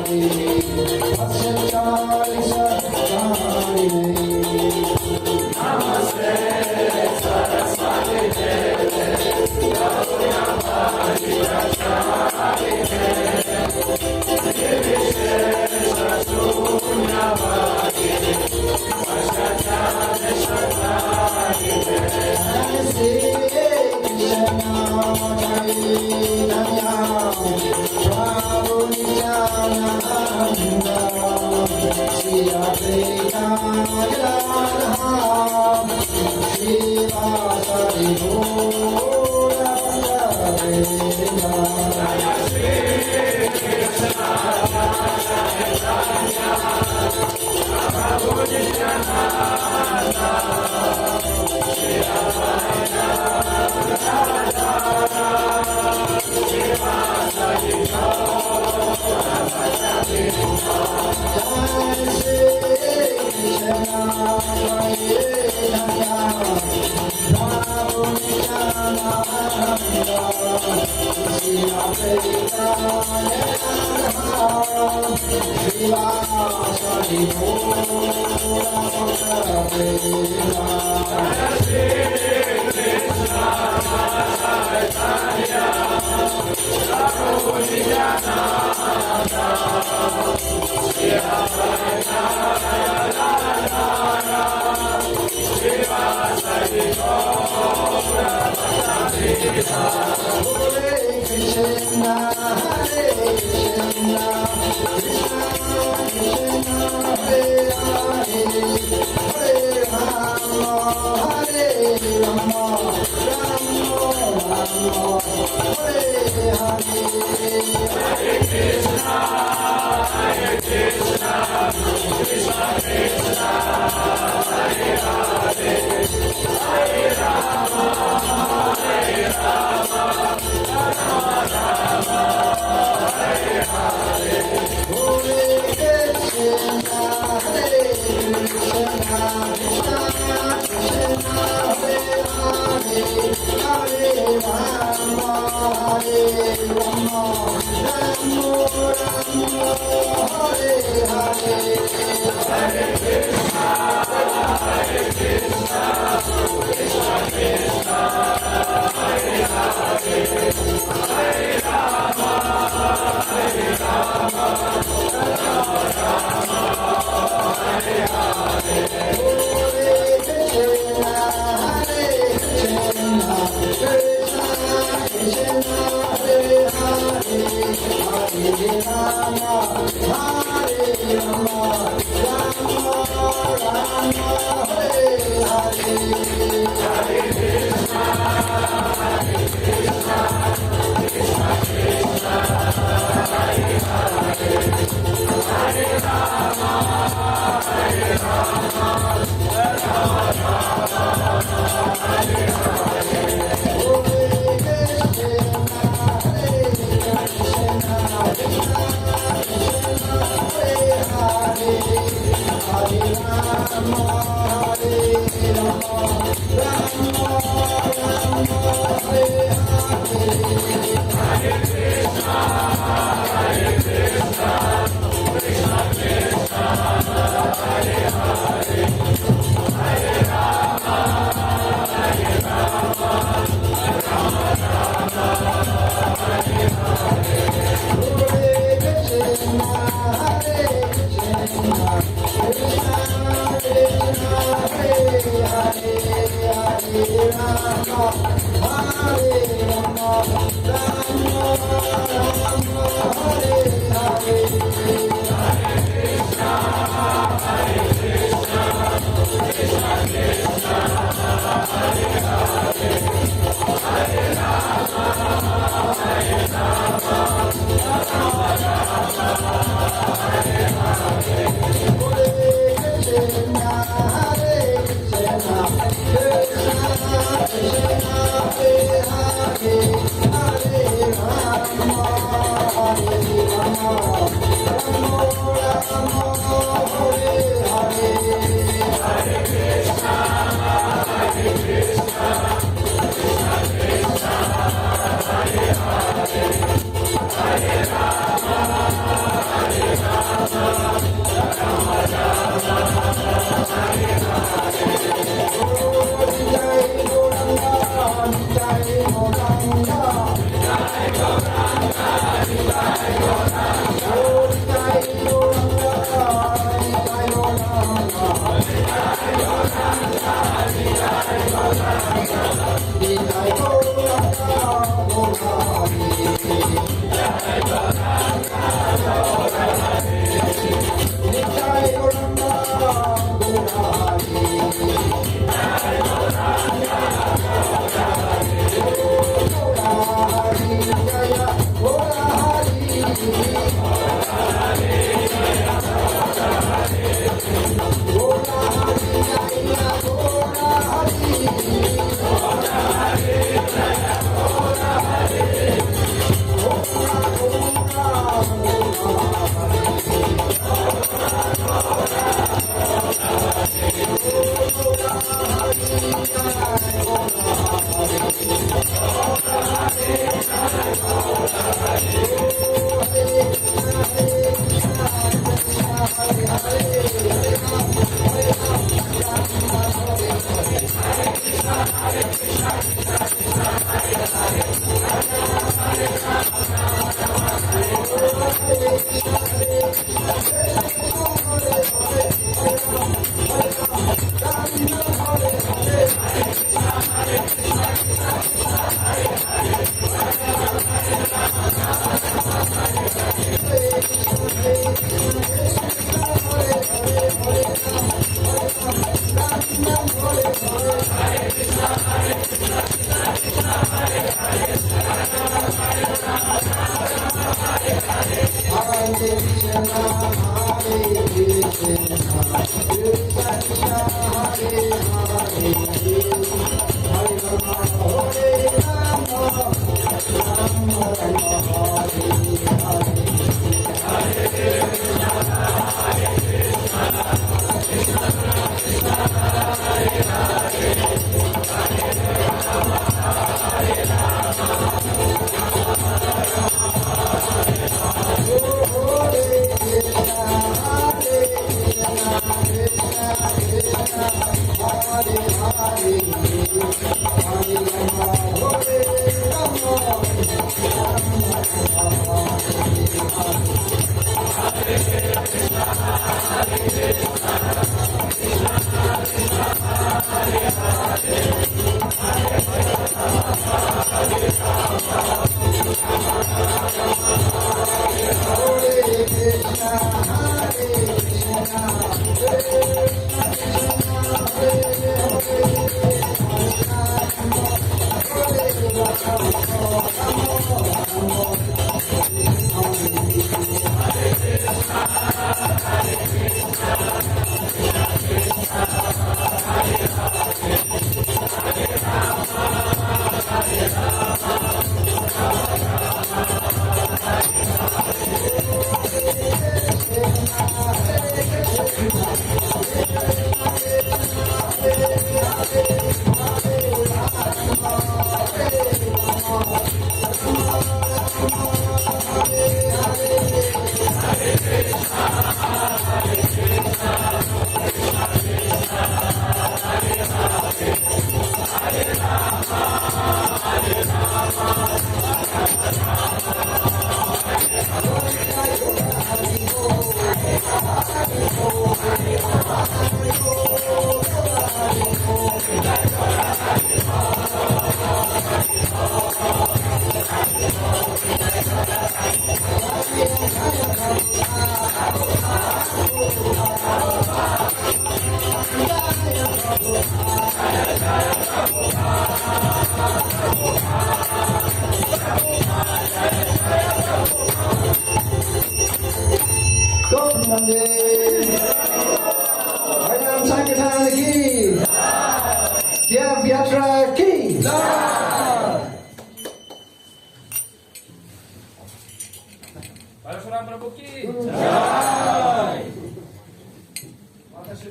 Krishna, Krishna, Hare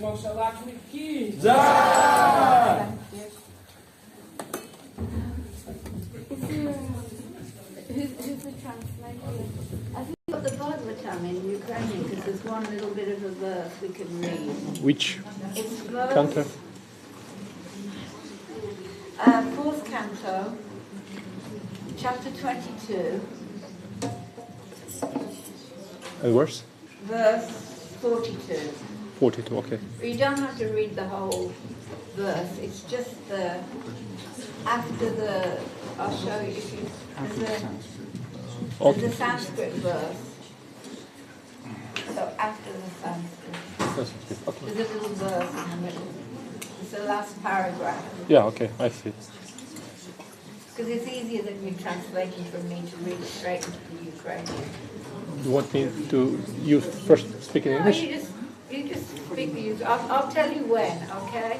Mokša Lakshmi ki. Who's the translator? I think I've got the Bhagavatam in Ukrainian because there's one little bit of a verse we can read. Which It's verse, canto? Fourth canto, chapter 22, A verse? verse 42. 42, okay. You don't have to read the whole verse. It's just the after the. I'll show you if you There's a Sanskrit verse. So after the Sanskrit, there's a little verse in the middle. It's the last paragraph. Yeah, okay, I see. Because it's easier than you translating from me to read it straight into the Ukrainian. You want me to use first speak in No, English? you just speak the use. I'll tell you when, okay?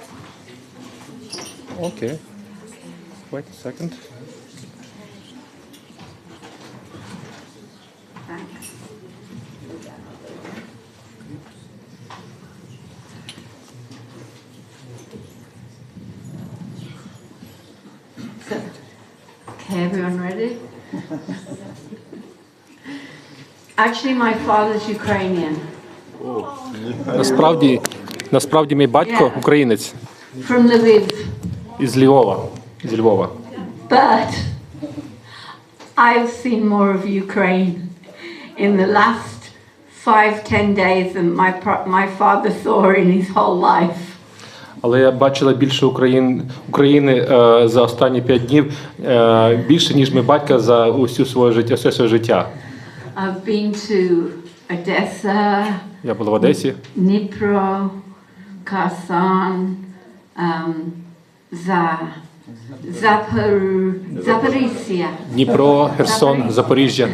Okay. Wait a second. Thanks. So, okay, everyone ready? Actually, my father's Ukrainian. Насправді мій батько українець From Lviv. із Львова. Зі Львова. But I've seen more of Ukraine in the last 5-10 days than my father saw in his whole life. Але я бачила більше України за останні 5 днів, більше, ніж мій батько за все своє життя. I've been to Odessa. Я була в Одесі. Dnipro, Kherson, Zaporizhia. Дніпро, Херсон, Запоріжжя. Have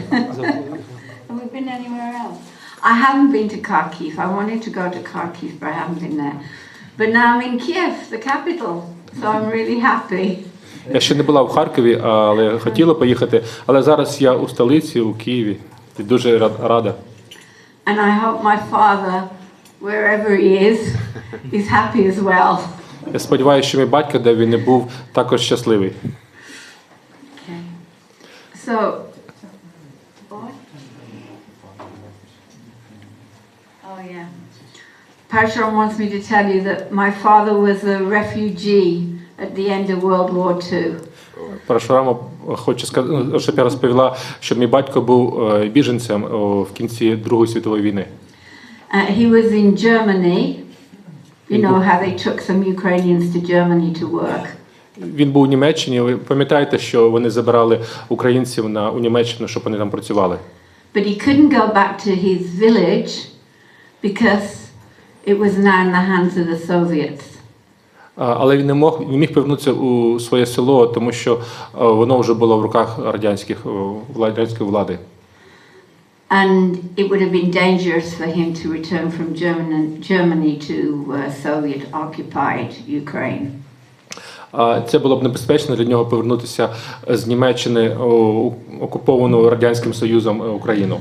we been anywhere else? I haven't been to Kharkiv. I wanted to go to Kharkiv, but I haven't been there. But now I'm in Kiev, the capital, so I'm really happy. Я ще не була в Харкові, але хотіла поїхати. Але зараз я у столиці, у Києві. І дуже рада. And I hope my father, wherever he is happy as well. Я сподіваюся, що мій батько, де він не був, також щасливий. Okay. So, oh yeah. Parsharam wants me to tell you that my father was a refugee at the end of World War II. Парашурама хочу сказати, щоб я розповіла, що мій батько був біженцем в кінці Другої світової війни. He was in Germany. You know how they took some Ukrainians to Germany to work. Він був у Німеччині. Ви пам'ятаєте, що вони забирали українців у Німеччину, щоб вони там працювали? But he couldn't go back to his village because it was now in the hands of the Soviets. Але він не міг повернутися у своє село, тому що воно вже було в руках радянської влади. And it would have been dangerous for him to return from Germany to Soviet-occupied Ukraine. Це було б небезпечно для нього повернутися з Німеччини у окуповану Радянським Союзом Україну.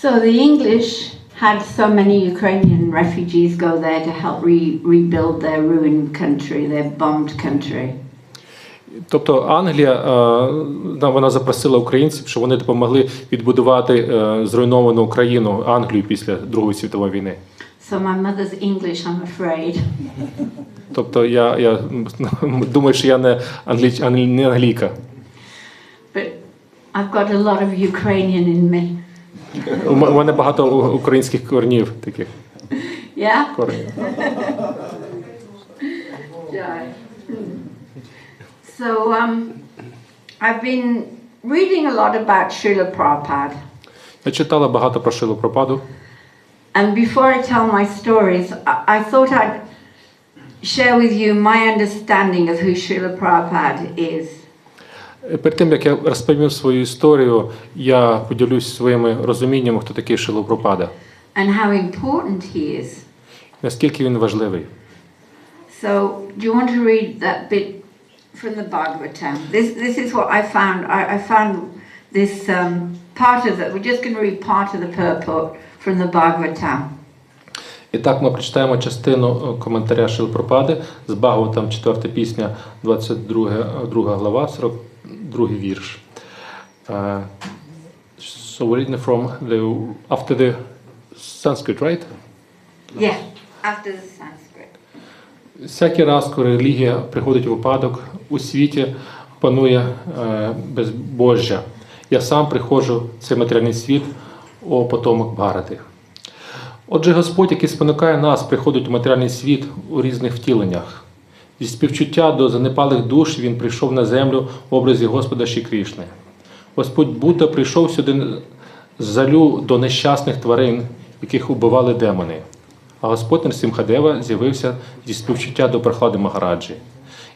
So the English had so many Ukrainian refugees go there to help rebuild their ruined country, their bombed country. Тобто Англія, вона запросила українців, щоб вони допомогли відбудувати зруйновану Україну, Англію після Другої світової війни. So my mother's English, I'm afraid. Тобто я думаю, що я не англійка. But I've got a lot of Ukrainian in me. У мене багато українських коренів таких. Yeah? Коренів. So I've been reading a lot about Srila Prabhupada. Я читала багато про Шрилу Прабхупаду. And before I tell my stories, I thought I'd share with you my understanding of who Srila Prabhupada is. Перед тим, як я розповім свою історію, я поділюсь своїми розуміннями, хто такий Шрила Прабхупада. And how important he is. Наскільки він важливий. So, do you want to read that bit from the Bhagavatam? This is what I found. I found this part of it. We're just going to read part of the purport from the Bhagavatam. І так ми прочитаємо частину коментаря Шрили Прабхупади з Бхагаватам, 4 пісня, 22 глава, 42 вірш. So we're reading from after the Sanskrit, right? Yeah, after the Sanskrit. Всякий раз, коли релігія приходить у випадок, у світі панує безбожжя. Я сам приходжу в цей матеріальний світ, о потомок Бхарати. Отже, Господь, який спонукає нас, приходить у матеріальний світ у різних втіленнях. Зі співчуття до занепалих душ він прийшов на землю в образі Господа Шрі Крішни. Господь Будда прийшов сюди з жалю до нещасних тварин, яких убивали демони. А Господь Нарсимхадева з'явився зі співчуття до Прохлади Магараджі.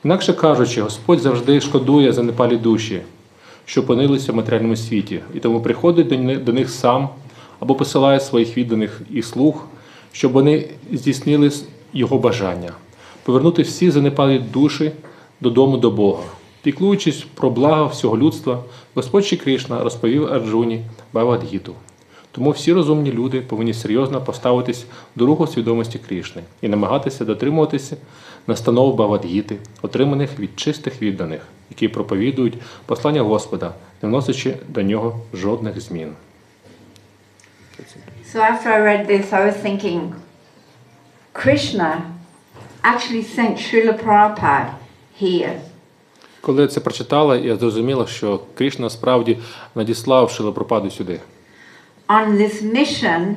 Інакше кажучи, Господь завжди шкодує занепалі душі, що опинилися в матеріальному світі, і тому приходить до них сам або посилає своїх відданих і слуг, щоб вони здійснили його бажання – повернути всі занепалі душі додому до Бога. Піклуючись про благо всього людства, Господь Шрі Кришна розповів Арджуні Бхагавад-гіту. Тому всі розумні люди повинні серйозно поставитись до руху свідомості Крішни і намагатися дотримуватися настанов Бхагавад-гіти, отриманих від чистих відданих, які проповідують послання Господа, не вносячи до нього жодних змін. So after I read this, I was thinking, Krishna actually sent Srila Prabhupada here. Коли я це прочитала, я зрозуміла, що Кришна справді надіслав Шрилу Прабхупаду сюди. On this mission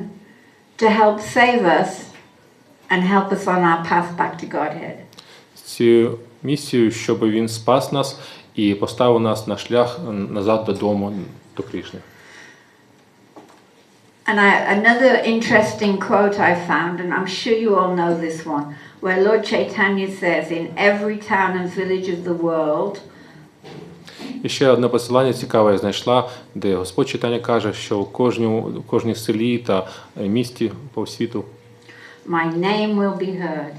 to help save us and help us on our path back to Godhead. Цю місію, щоб він спас нас і поставив нас на шлях назад додому, до Кришни. And another interesting quote I found, and I'm sure you all know this one, where Lord Chaitanya says, in every town and village of the world, І ще одне посилання цікаве я знайшла, де Господь Чайтаня каже, що в кожній селі та місті по світу my name will be heard.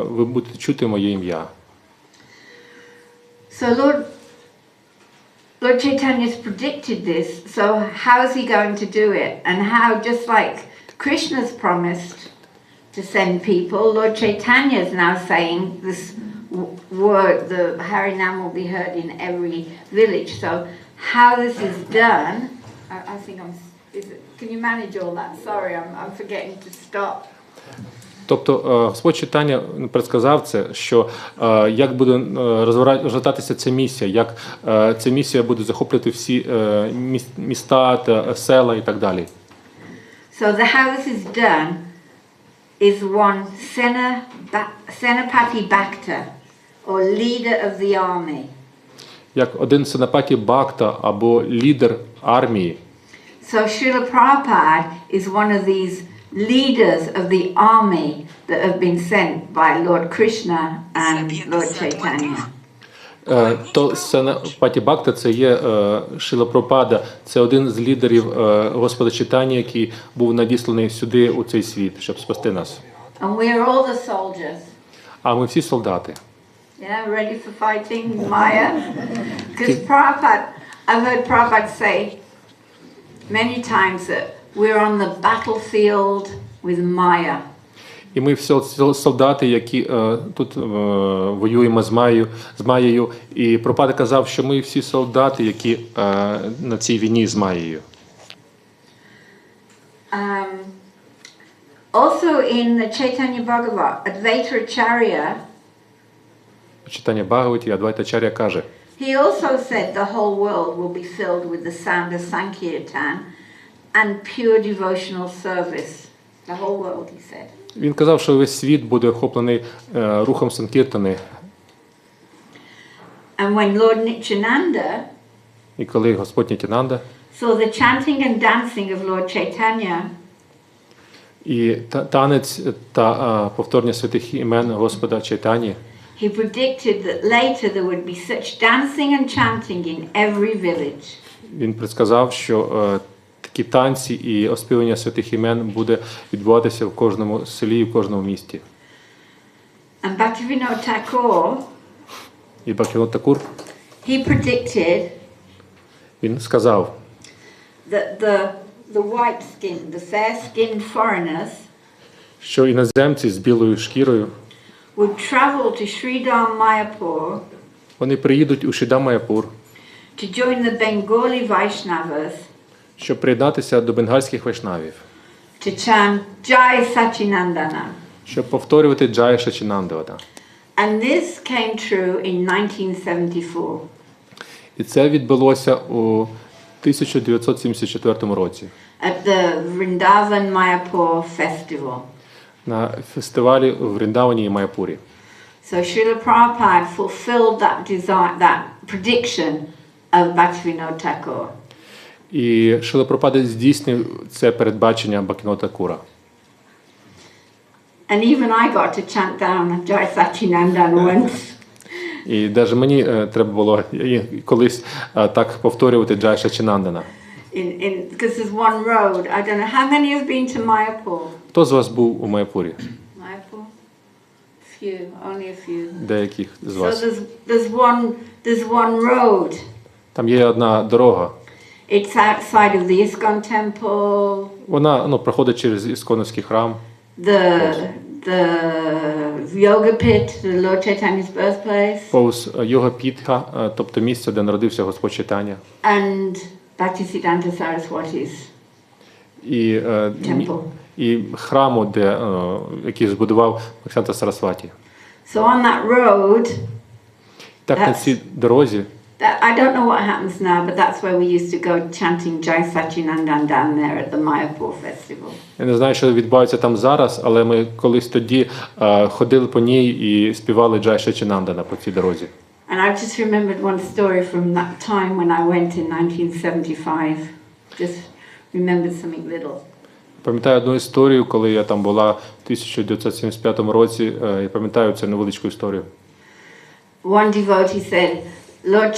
Ви будете чути моє ім'я. So Lord Chaitanya's predicted this, so how is he going to do it? And how, just like Krishna's promised to send people, Lord Chaitanya is now saying this word, the Harinam will be heard in every village. So how this is done, I think can you manage all that? Sorry, I'm forgetting to stop. Тобто Господь Чайтаня предсказав це, що як буде розвертатися ця місія, як ця місія буде захоплювати всі міста та села і так далі. So how this is done is one Senapati Bhakta, or leader of the army. Як один Сенапаті Бхакта або лідер армії. So Srila Prabhupada is one of these leaders of the army that have been sent by Lord Krishna and Lord Chaitanya. То Сенапаті Бхакта – це є Шрила Прабхупада, це один з лідерів Господа Чайтані, який був надісланий сюди, у цей світ, щоб спасти нас. And we are all the soldiers. А ми всі солдати. Yeah, ready for fighting Maya? Because I've heard Prabhupada say many times that we're on the battlefield with Maya. І ми всі солдати, які тут воюємо з Маєю. І Прабхупада казав, що ми всі солдати, які на цій війні з Маєю. Also in the Chaitanya Bhagavat, Advaita Ачарья, Читання Бхагаваті, Адвайта Ачарья каже, he also said the whole world will be filled with the sound of Sankirtan and pure devotional service. The whole world, he said. Він казав, що весь світ буде охоплений рухом Санкіртани. And when Lord Nityananda І коли Господь Нітянанда saw the chanting and dancing of Lord Chaitanya, і танець та повторення святих імен Господа Чайтані, he predicted that later there would be such dancing and chanting in every village. він предсказав, що такі танці і оспівання святих імен буде відбуватися в кожному селі і в кожному місті. And Bhaktivinoda Thakur, І Бхактіведанта Такур, he predicted він сказав, that the white skin, the fair-skinned foreigners що іноземці з білою шкірою would travel to Sridham Mayapur вони приїдуть у Шридам-Майяпур, to join the Bengali Vaishnavas щоб приєднатися до бенгальських вайшнавів, to chant Jai Sachinandana. щоб повторювати Джая Сачінандана. And this came true in 1974. І це відбулося у 1974 році At the Vrindavan Mayapur festival. на фестивалі в Вріндавані і Майяпурі. So Srila Prabhupada fulfilled that desire, that prediction of Bhaktivinoda Thakur. І Шрила Прабхупада здійснив це передбачення Бхактівінода Такура. And even I got to chant down Jai Sachinandan once. І навіть мені треба було колись так повторювати Джай Сачінандана. Because there's one road. I don't know how many have been to Mayapur. Хто з вас був у Майапурі? Mayapur? Few, only a few. Деяких з So вас. there's one road. Там є одна дорога. It's outside of the ISKCON temple. Вона проходить через Ісконовський храм. The yoga pit, the Lord Chaitanya's birthplace. Повз Йога Пітха, тобто місце, де народився Господь Чайтання. And Bhaktisiddhanta Saraswati's temple. І храму, який збудував Бхактивіданта Сарасваті. So on that road, Так на цій дорозі, I don't know what happens now, but that's where we used to go chanting Jai Sachinandan down there at the Mayapur festival. я не знаю, що відбувається там зараз, але ми колись тоді ходили по ній і співали Джай Сачінандана по цій дорозі. And I've just remembered one story from that time when I went in 1975. Just remembered something little. Пам'ятаю одну історію, коли я там була в 1975 році. Я пам'ятаю цю невеличку історію. One devotee said, Lord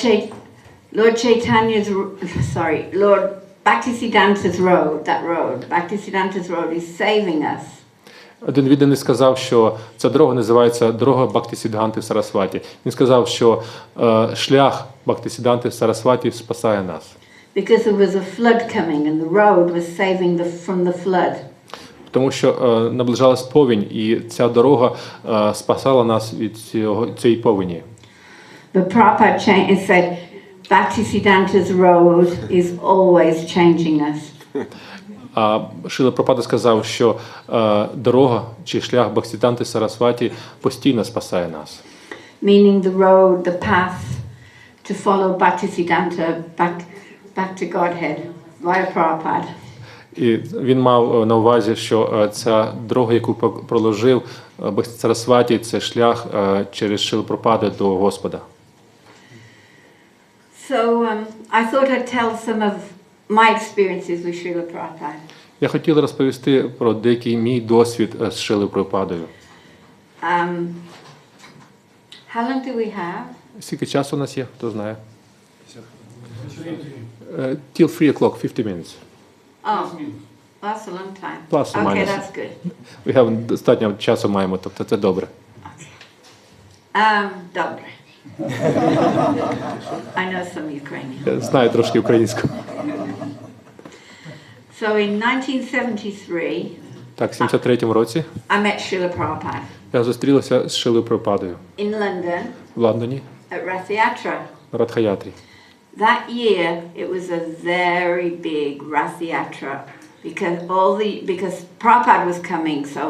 Bhaktisiddhanta's road, Bhaktisiddhanta's road is saving us. Один відданий сказав, що ця дорога називається дорога Бхактісіддханти Сарасваті. Він сказав, що шлях Бхактісіддханти Сарасваті спасає нас. Because there was a flood coming and the road was saving from the flood. Тому що наближалась повінь, і ця дорога спасала нас від цієї повені. But Prabhupada said, Bhaktisiddhanta's road is always changing us. А Шрила Прабхупада сказав, що дорога чи шлях Бхактісіддханти Сарасваті постійно спасає нас. Meaning the road, the path to follow Bhaktisiddhanta back to Godhead via Prabhupada. І він мав на увазі, що ця дорога, яку проложив Бхактісіддханта Сарасваті, це шлях через Шрилу Прабхупаду до Господа. So I thought I'd tell some of my experiences with Srila Prabhupada. Я хотів розповісти про деякий мій досвід з Шрилою Прабхупадою. How long do we have? Скільки часу у нас є, хто знає? Till 3 o'clock, 50 minutes. Oh, that's a long time. Plus or Okay, minus. that's good. We have достатньо часу маємо, тобто це добре. Добре. I know some Ukrainian. Я знаю трошки українську. So in 1973, Так, в 73-му році I met Srila Prabhupada я зустрілася з Шрилою Прабхупадою in London в Лондоні at Rath Yatra. на Радхаятрі. That year, it was a very big Rath Yatra because Prabhupada was coming, so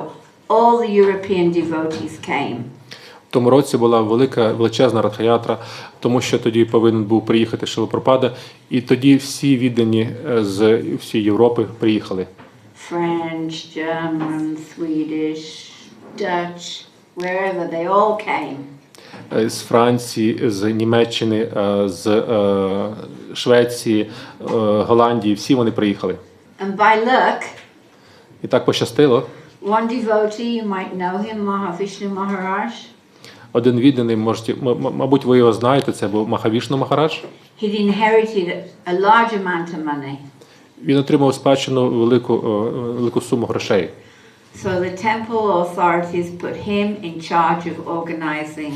all the European devotees came. В тому році була величезна Радхаятра, тому що тоді повинен був приїхати Шрила Прабхупада, і тоді всі віддані з всієї Європи приїхали. French, German, Swedish, Dutch, wherever they all came. З Франції, з Німеччини, з Швеції, Голландії, всі вони приїхали. And by luck, І так пощастило. one devotee, you might know him, Mahavishnu Maharaj. Один відданий, мабуть, ви його знаєте, це був Махавішну Махарадж. He'd inherited a large amount of money. Він отримав спадщину велику суму грошей. So the temple authorities put him in charge of organizing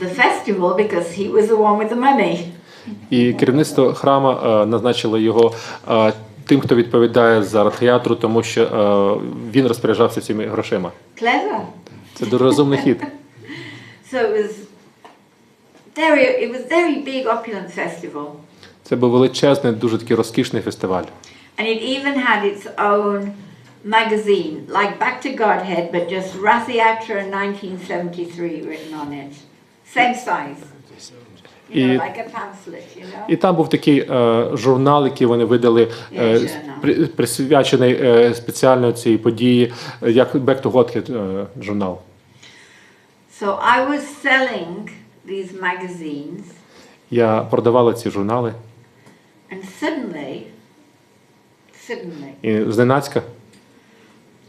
the festival because he was the one with the money. І керівництво храму назначило його тим, хто відповідає за Радхаятру, тому що він розпоряджався цими грошима. Clever. Це дуже розумний хід. So it was very big, opulent festival. Це був величезний, дуже такий розкішний фестиваль. And it even had its own magazine, like Back to Godhead, but just Rath Yatra 1973 written on it. Same size. You know, like a pamphlet, you know? І там був такий журнал, який вони видали, присвячений спеціально цій події, як Back to Godhead журнал. So I was selling these magazines, Я продавала ці журнали, and suddenly, і зненацька,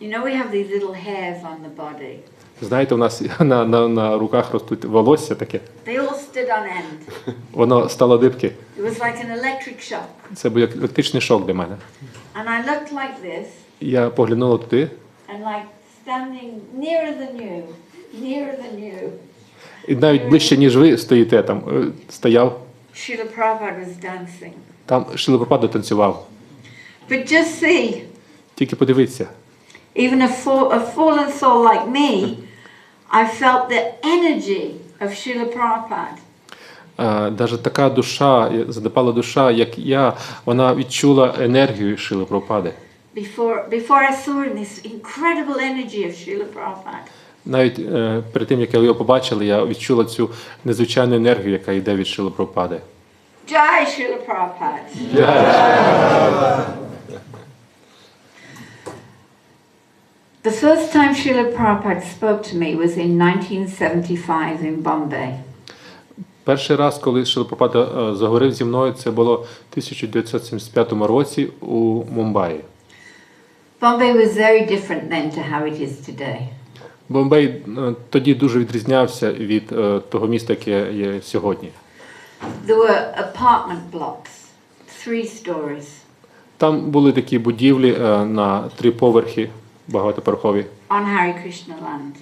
you know, we have these little hairs on the body. знаєте, у нас на руках ростуть волосся таке. They all stood on end. Воно стало дибки. It was like an electric shock. Це був як електричний шок для мене. And I looked like this, Я поглянула туди, and like standing nearer than you. і навіть ближче, ніж ви стоїте там, стояв. Srila Prabhupada was dancing. Там Шрила Прабхупада танцював. But just see, Тільки подивіться. even a fallen soul like me, I felt the energy of Srila Prabhupada. Навіть така душа, задопала душа, як я, вона відчула енергію Шрили Прабхупади. Before I saw him, this incredible energy of Srila Prabhupada. Навіть перед тим, як я його побачила, я відчула цю незвичайну енергію, яка йде від Шрили Прабхупади. Jai Srila Prabhupada. The first time Srila Prabhupada spoke to me was in 1975 in Bombay. Перший раз, коли Шрила Прабхупада заговорив зі мною, це було в 1975 році у Мумбаї. Bombay was very different then to how it is today. Бомбей тоді дуже відрізнявся від того міста, яке є сьогодні. There were apartment blocks, 3 stories. Там були такі будівлі на 3 поверхи, багатоповерхові, On Hare Krishna land.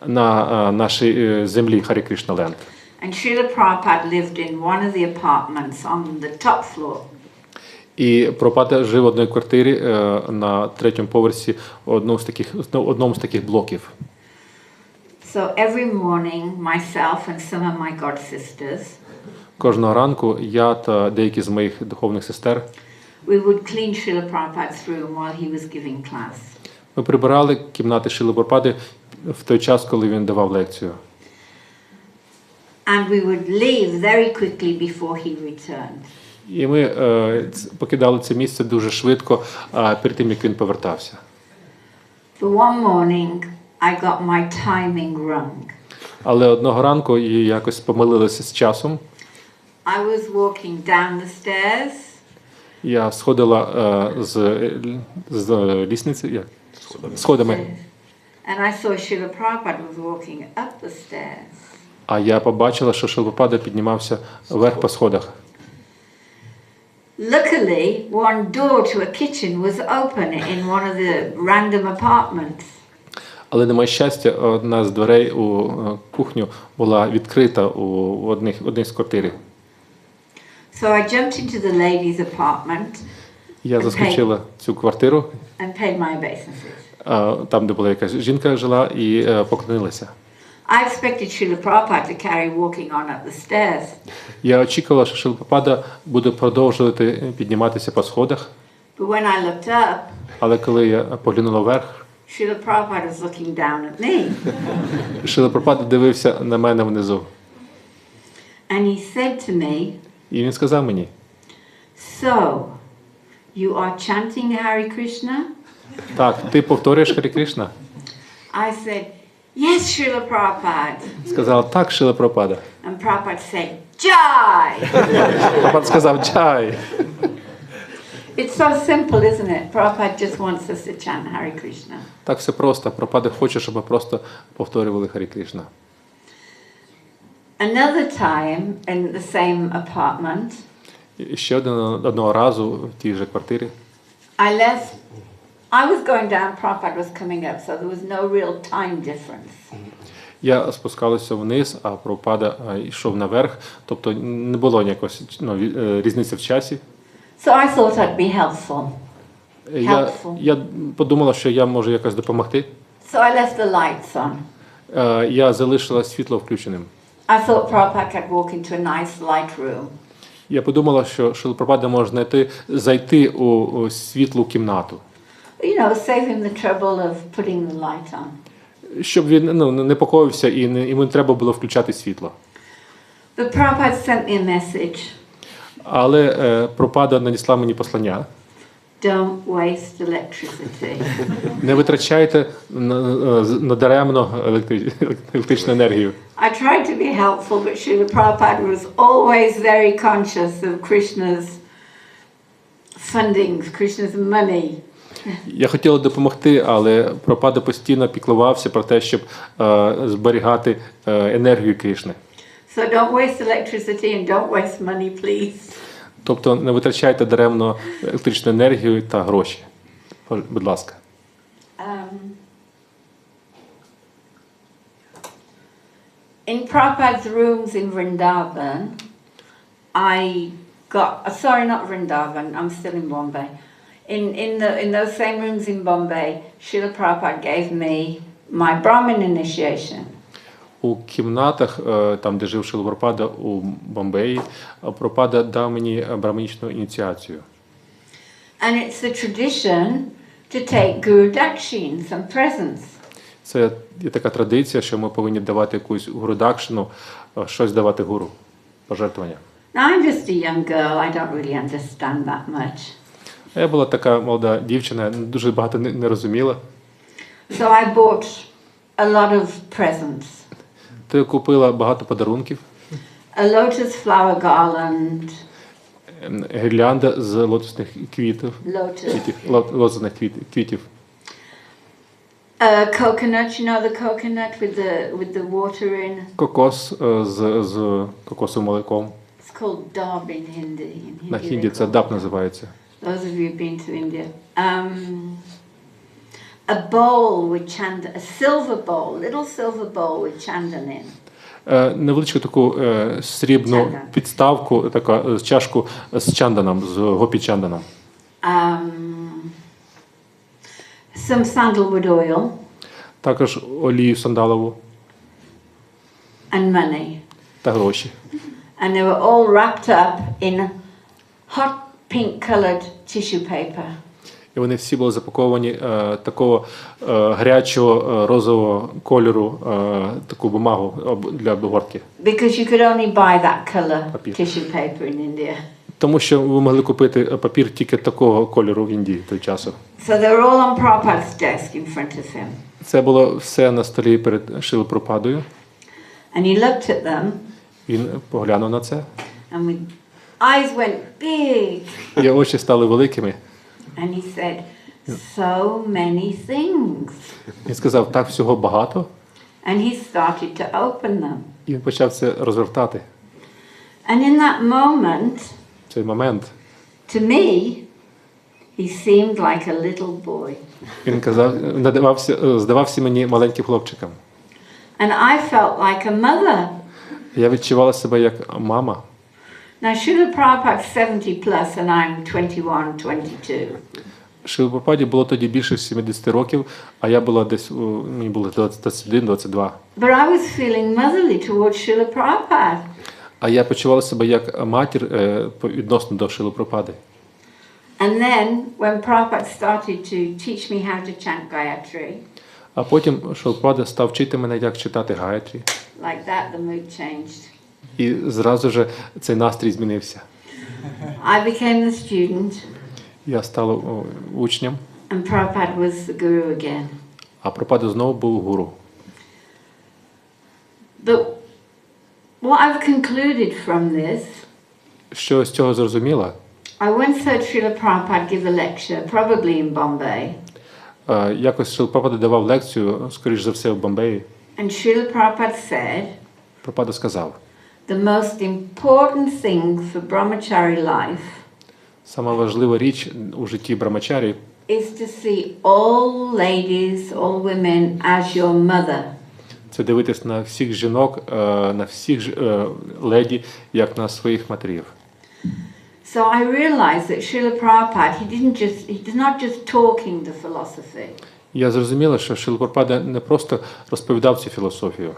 на нашій землі Харі Кришна Ленд. And Srila Prabhupada lived in one of the apartments on the top floor. І Прабхупада жив в одній квартирі на 3-му поверсі одному з таких блоків. So every morning, myself and some of my god sisters, Кожного ранку я та деякі з моїх духовних сестер we would clean Srila Prabhupada's room while he was giving class. ми прибирали кімнати Шрили Прабхупади в той час, коли він давав лекцію. And we would leave very quickly before he returned. І ми покидали це місце дуже швидко, перед тим, як він повертався. But one morning, I got my timing wrong. Але одного ранку я якось помилилася з часом. I was walking down the stairs. Я сходила з лісниці, сходами. And I saw Srila Prabhupada was walking up the stairs. А я побачила, що Шрила Прабхупада піднімався вверх по сходах. Luckily, one door to a kitchen was open in one of the random apartments. Але на моє щастя, одна з дверей у кухню була відкрита у одній з квартир. So I jumped into the ladies' apartment. Я заскочила в цю квартиру, and paid my obeisances. Там, де була якась жінка жила, і поклонилася. I expected Srila Prabhupada to carry walking on up the stairs. Я очікувала, що Шрила Прабхупада буде продовжувати підніматися по сходах. But when I looked up, Але коли я поглянула вверх, Srila Prabhupada was looking down at me. Шрила Прабхупада дивився на мене внизу. And he said to me, І він сказав мені: "So, you are chanting Hare Krishna?" "Так, ти повторюєш Харі Кришна?" I said, "Yes, Srila Prabhupada." Сказав: "Так, Шрила Прабхупада." And Prabhupada said, "Jai." Прабхупада сказав: "Джай." It's so simple, isn't it? Prabhupada just wants us to chant Hare Krishna. Так все просто. Прабхупада хоче, щоб ми просто повторювали Харі Кришна. Another time in the same apartment, І ще одного разу в тій же квартирі. I was going down, Prabhupada was coming up, so there was no real time difference. Я спускалася вниз, а Прабхупада йшов наверх, тобто не було ніякої різниці в часі. So I thought I'd be helpful. Я подумала, що я можу якось допомогти. So I left the lights on. Я залишила світло включеним. I thought Prabhupada could walk into a nice light room. Я подумала, що Шрила Прабхупада може зайти у світлу кімнату. You know, save him the trouble of putting the light on. Щоб він не непокоївся і йому не треба було включати світло. But Prabhupada sent me a message. Але Прабхупада надіслав мені послання. Don't waste electricity. Не витрачайте надаремно електричну енергію. I tried to be helpful, but Srila Prabhupada was always very conscious of Krishna's fundings, Krishna's money. Я хотіла допомогти, але Прабхупада постійно піклувався про те, щоб зберігати енергію Крішни. So don't waste electricity and don't waste money, please. Тобто не витрачайте даремно електричну енергію та гроші. Будь ласка. In Prabhupada's rooms in Vrindavan, I got, sorry, not Vrindavan, I'm still in Bombay. In those same rooms in Bombay, Srila Prabhupada gave me my Brahmin initiation. У кімнатах, там де жив Шрила Прабхупада у Бомбеї, Прабхупада дав мені браманічну ініціацію. And it's the tradition to take Guru Dakshins and presents. Це є така традиція, що ми повинні давати якусь гуру-дакшину, щось давати гуру, пожертвування. Now I'm just a young girl, I don't really understand that much. Я була така молода дівчина, дуже багато не розуміла. So I bought a lot of presents. То я купила багато подарунків. A lotus flower garland. Гірлянда з лотосних квітів. Лотосних квітів. Coconut, you know the coconut with the water in. Кокос з кокосовим молоком. It's called dab in Hindi. На хінді це даб називається. Those of you who've been to India. A bowl with chandan, a silver bowl, little silver bowl with chandan in. Невеличку таку срібну підставку, така чашку з чанданом, з гопі-чанданом. Some sandalwood oil. Також олію сандалову. And money. Та гроші. And they were all wrapped up in hot pink-colored tissue paper. І вони всі були запаковані такого гарячого розового кольору, таку бумагу для обгортки. Because you could only buy that color tissue paper in India. Тому що ви могли купити папір тільки такого кольору в Індії той часу. So they were all on Prabhupada's desk in front of him. Це було все на столі перед Шрилою Прабхупадою. And he looked at them. Він поглянув на це. And with eyes went big. Його очі стали великими. And he said, so many things. Він сказав, так всього багато. And he started to open them. І він почав це розвертати. And in that moment, В цей момент, to me, he seemed like a little boy. він здавався мені маленьким хлопчиком. And I felt like a mother. Я відчувала себе як мама. Now, Srila Prabhupada's 70 plus and I'm 21, 22. Шрилі Прабхупаді було тоді більше 70 років, а я була десь, мені було 21-22. But I was feeling motherly towards Srila Prabhupada. А я почувала себе як матір відносно до Шрили Прабхупади. And then, when Prabhupada started to teach me how to chant Gayatri, А потім Шрила Прабхупада став вчити мене, як читати Гаятрі. like that, the mood changed. І зразу ж цей настрій змінився. I became the student. Я стала учнем, And Prabhupada was the guru again. а Прабхупада знову був гуру. But what I've concluded from this, Що з цього зрозуміла? I once heard Srila Prabhupada give a lecture, probably in Bombay. Якось Шрила Прабхупада давав лекцію, скоріш за все, в Бомбеї. And Srila Prabhupada said, Прабхупада сказав, the most important thing for brahmachari life сама важлива річ у житті брамачарі is to see all ladies, all women as your mother. це дивитись на всіх жінок, на всіх леді, як на своїх матерів. So I realized that Srila Prabhupada, he's not just talking the philosophy. Я зрозуміла, що Шрила Прабхупада не просто розповідав цю філософію.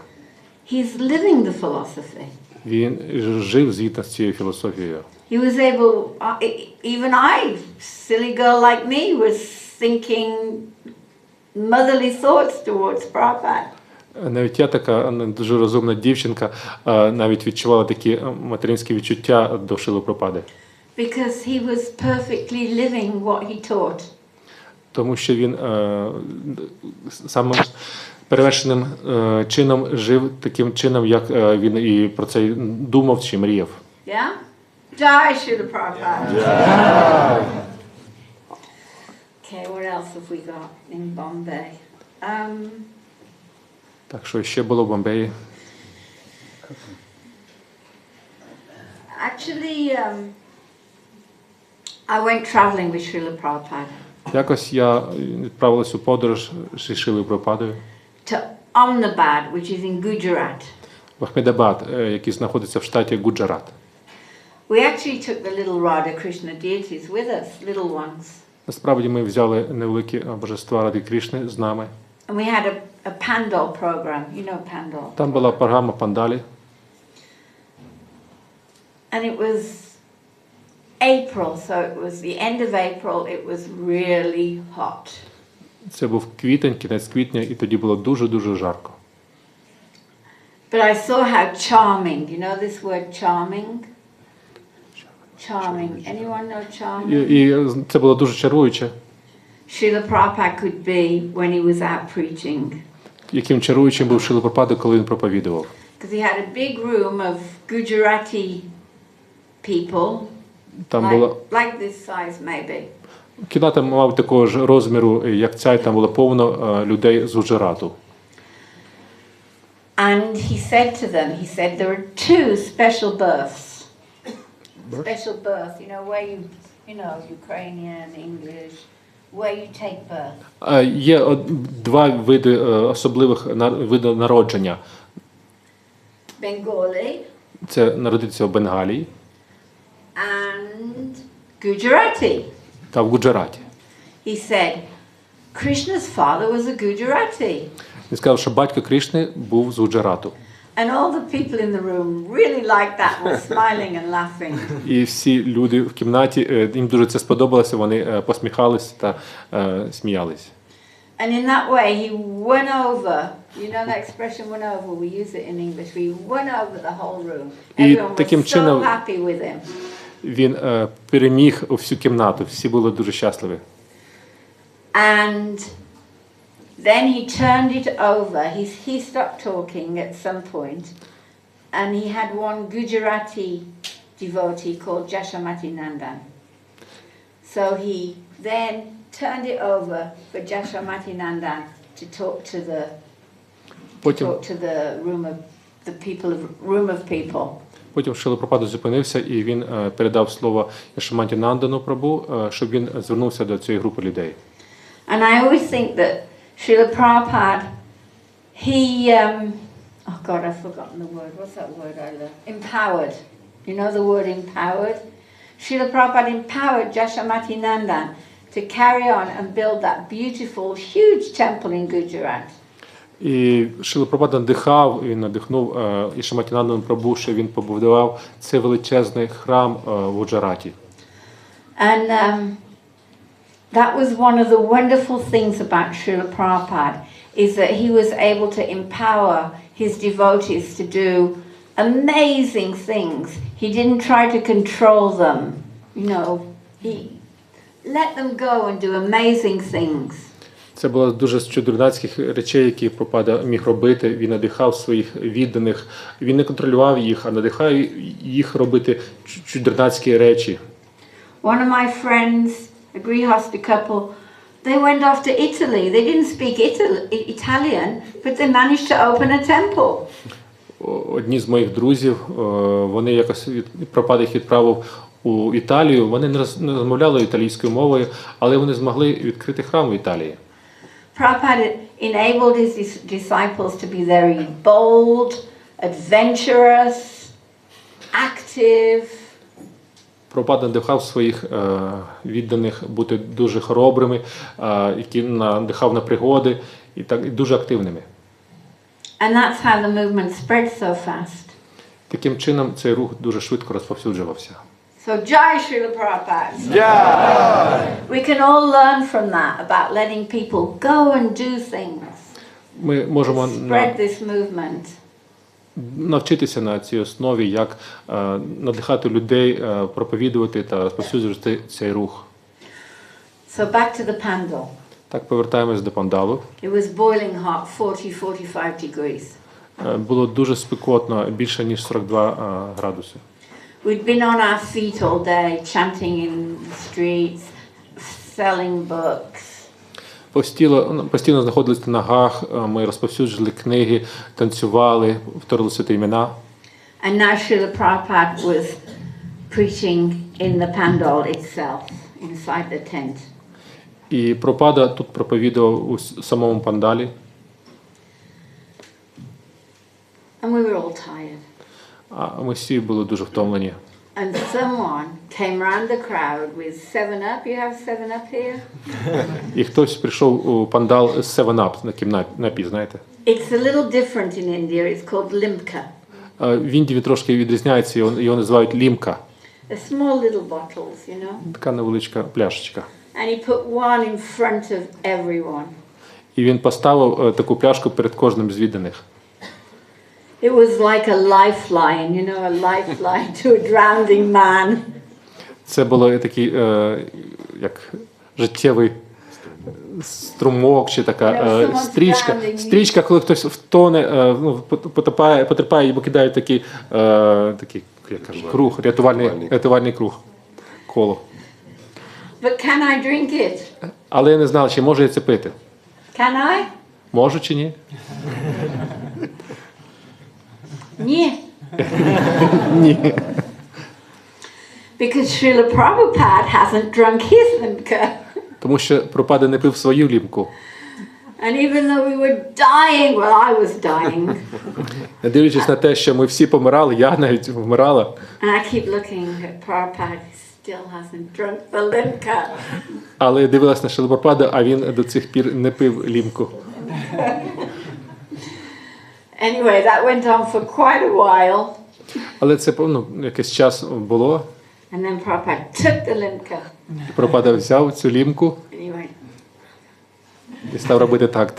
He's living the philosophy. Він жив згідно з цією філософією. He was able, even I, silly girl like me, was thinking motherly thoughts towards Prabhupada. Навіть я така дуже розумна дівчинка, навіть відчувала такі материнські відчуття до Шрили Прабхупади. Because he was perfectly living what he taught. Тому що він саме перевершеним чином жив таким чином, як він і про це думав чи мріяв. Yeah? Jai Srila Prabhupada. Okay, what else have we got in Bombay? Так що ще було в Бомбеї. Actually, I went traveling with Srila Prabhupada Якось я відправилась у подорож з Шрілою Прабхупадою to Ahmedabad, which is in Gujarat. в Ахмедабад, який знаходиться в штаті Гуджарат. We actually took the little Radha Krishna deities with us, little ones. Насправді ми взяли невеликі божества Ради Крішни з нами. And we had a pandal program, you know pandal. Там була програма пандалі. And it was April, so it was the end of April, it was really hot. Це був квітень, кінець квітня, і тоді було дуже-дуже жарко. But I saw how charming, you know this word charming? Charming. Anyone know charming? І це було дуже чаруюче. Srila Prabhupada could be when he was out preaching. Яким чаруючим був Шрила Прабхупада, коли він проповідував. Because he had a big room of Gujarati people, Там була like this size maybe. кімната мав такого ж розміру, як ця, і там було повно людей з Гуджарату. And he said to them, he said, there are two special births. Special birth, you know, where you know, Ukrainian, English, where you take birth. Є два види особливих види народження. Bengali Це народитися в Бенгалії and Gujarati. та в Гуджараті. He said, Krishna's father was a Gujarati. Він сказав, що батько Крішни був з Гуджарату. And all the people in the room really liked that, were smiling and laughing. І всі люди в кімнаті, їм дуже це сподобалося, вони посміхались та сміялись. And in that way he won over, you know that expression won over, we use it in English, we won over the whole room. Everyone was so happy with him. Він переміг всю кімнату, всі були дуже щасливі. And then he turned it over, he stopped talking at some point, and he had one Gujarati devotee called Jashamati Nandan. So he then turned it over for Jashamati Nandan to talk to the room of people. Потім Шрила Прабхупада зупинився і він передав слово Яшаматі Нандану Прабу, щоб він звернувся до цієї групи людей. And I always think that Srila Prabhupada, oh God, I've forgotten the word. What's that word I learned? Empowered. You know the word empowered? Srila Prabhupada empowered Jashamati Nandan to carry on and build that beautiful, huge temple in Gujarat. І Шрила Прабхупада надихнув Яшаматі Нандану Прабу, що він побудував цей величезний храм в Гуджараті. And that was one of the wonderful things about Srila Prabhupada, is that he was able to empower his devotees to do amazing things. He didn't try to control them. You know, he let them go and do amazing things. Це було дуже з чудернацьких речей, які Прабхупада міг робити. Він надихав своїх відданих. Він не контролював їх, а надихав їх робити чудернацькі речі. One of my friends, a Grihasta couple, they went off to Italy. They didn't speak Italian, but they managed to open a temple. Одні з моїх друзів, вони якось Прабхупада їх відправив у Італію. Вони не розмовляли італійською мовою, але вони змогли відкрити храм в Італії. Prabhupada enabled his disciples to be very bold, adventurous, active. Прабхупада надихав своїх відданих бути дуже хоробрими, які надихав на пригоди і дуже активними. And that's how the movement spread so fast. Таким чином цей рух дуже швидко розповсюджувався. So Jai Srila Prabhupada. Yeah. We can all learn from that about letting people go and do things. Ми можемо spread this movement. навчитися на цій основі, як надихати людей проповідувати та розповсюджувати цей рух. So back to the pandal. Так, повертаємось до пандалу. It was boiling hot, 40-45 degrees. Було дуже спекотно, більше ніж 42 градуси. We'd been on our feet all day, chanting in the streets, selling books. Постійно знаходилися на ногах, ми розповсюджували книги, танцювали, повторили святі імена. And now Srila Prabhupada was preaching in the pandal itself, inside the tent. І Прабхупада тут проповідував у самому пандалі. And we were all tired. А ми всі були дуже втомлені. And someone came round the crowd with 7-Up. You have 7-Up here? І хтось прийшов у пандал з 7-Up, напій, знаєте. It's a little different in India. It's called limca. В Індії трошки відрізняється, його називають лімка. They're small little bottles, you know. Така невеличка пляшечка. And he put one in front of everyone. І він поставив таку пляшку перед кожним з відданих. It was like a lifeline, you know, a lifeline to a drowning man. Це було такий, як життєвий струмок, чи така стрічка, коли хтось втоне, потерпає, йому кидають такий круг, рятувальний круг, коло. But can I drink it? Але я не знала, чи можу я це пити. Can I? Можу чи ні? Ні. Ні. Because Srila Prabhupada hasn't drunk his limca. Тому що Прабхупада не пив свою лімку. And even though we were dying, well, I was dying. Не дивлячись на те, що ми всі помирали, я навіть вмирала. And I keep looking at Prabhupada, he still hasn't drunk the limca. Але я дивилась на Шрилу Прабхупаду, а він до цих пір не пив лімку. Anyway, that went on for quite a while. Але це, якийсь час було. And then Prabhupada took the limca. Прабхупада взяв цю лімку And he went, і став робити такт.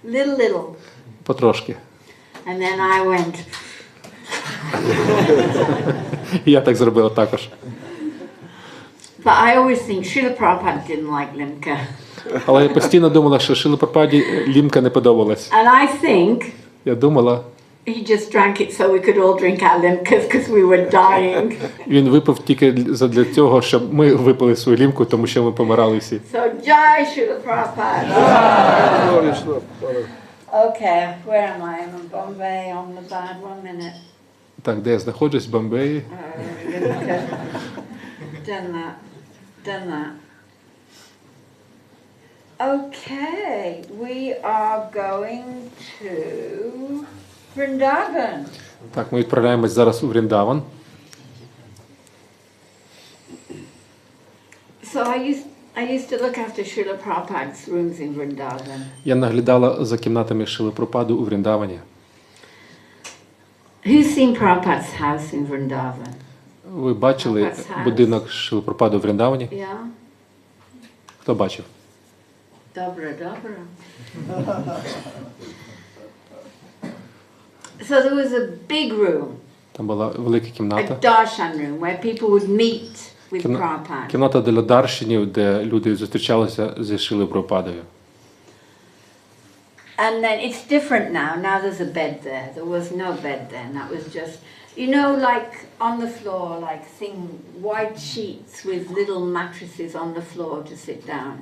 little. Потрошки. And then I went. І я так зробила також. But I always think Srila Prabhupada didn't like limca. Але я постійно думала, що Шрилі Прабхупаді лімка не подобалась. And I think Я думала, he just drank it so we could all drink our limcas because we were dying. він випив тільки для цього, щоб ми випили свою лімку, тому що ми помирали всі. So Jai Srila Prabhupada. Okay, where am I? I'm in Bombay on the bad 1 minute. Так, де я знаходжусь? В Бомбеї. Done that. Okay, we are going to Vrindavan. Так, ми відправляємось зараз у Вріндаван. So I used to look after Srila Prabhupada's rooms in Vrindavan. Я наглядала за кімнатами Шрили Прабхупади у Вріндавані. Who's seen Prabhupada's house in Vrindavan? Ви бачили будинок Шрили Прабхупади у Вріндавані? Yeah. Хто бачив? Dobra. So there was a big room, Там була велика a кімната. darshan room, where people would meet with Prabhupada. Кімната для даршинів, де люди зустрічалися зі Шрилою Прабхупадою. And then it's different now. Now there's a bed there. There was no bed then. That was just, you know, like on the floor, like white sheets with little mattresses on the floor to sit down.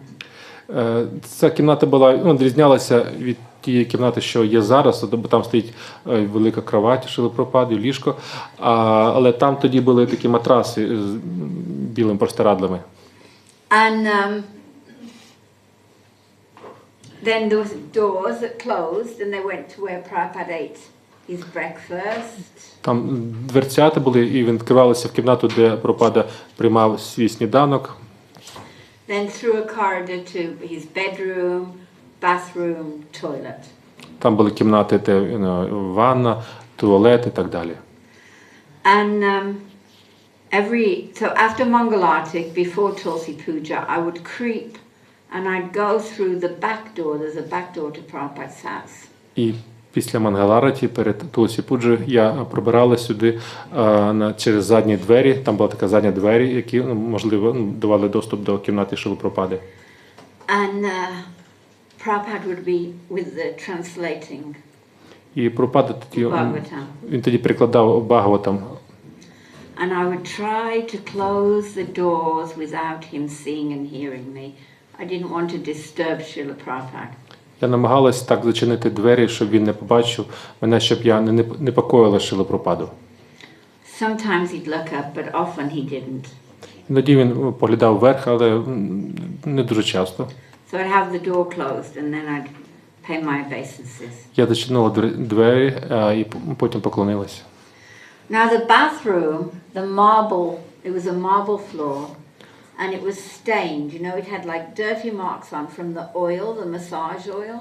Ця кімната була, відрізнялася від тієї кімнати, що є зараз, бо там стоїть велика кровать Шрили Прабхупади, ліжко, але там тоді були такі матраси з білими простирадлами. And then there was doors that closed and they went to where Prabhupada ate his breakfast. Там дверцята були і відкривалися в кімнату, де Прабхупада приймав свій сніданок. Then through a corridor to his bedroom, bathroom, toilet. Там були кімнати, де ванна, туалет і так далі. And so after Mangalartik, before Tulsi Puja, I would creep and I'd go through the back door. There's a back door to Prabhupada's house. І Після Мангалараті перед Тулсі Пуджею я пробирала сюди через задні двері. Там була така задня двері, які, можливо, давали доступ до кімнати Шрили Прабхупади. And Prabhupada would be with the translating І Прабхупада тоді, Bhagavatam. він тоді перекладав Бхагаватам. And I would try to close the doors without him seeing and hearing me. I didn't want to disturb Srila Prabhupada. Я намагалась так зачинити двері, щоб він не побачив мене, щоб я не непокоїла Шрилу Прабхупаду. Sometimes he'd look up, but often he didn't. Іноді він поглядав вверх, але не дуже часто. So I'd have the door closed and then I'd pay my obeisances. Я зачинила двері і потім поклонилась. Now the bathroom, the marble, it was a marble floor, and it was stained. You know, it had like dirty marks on from the oil, the massage oil.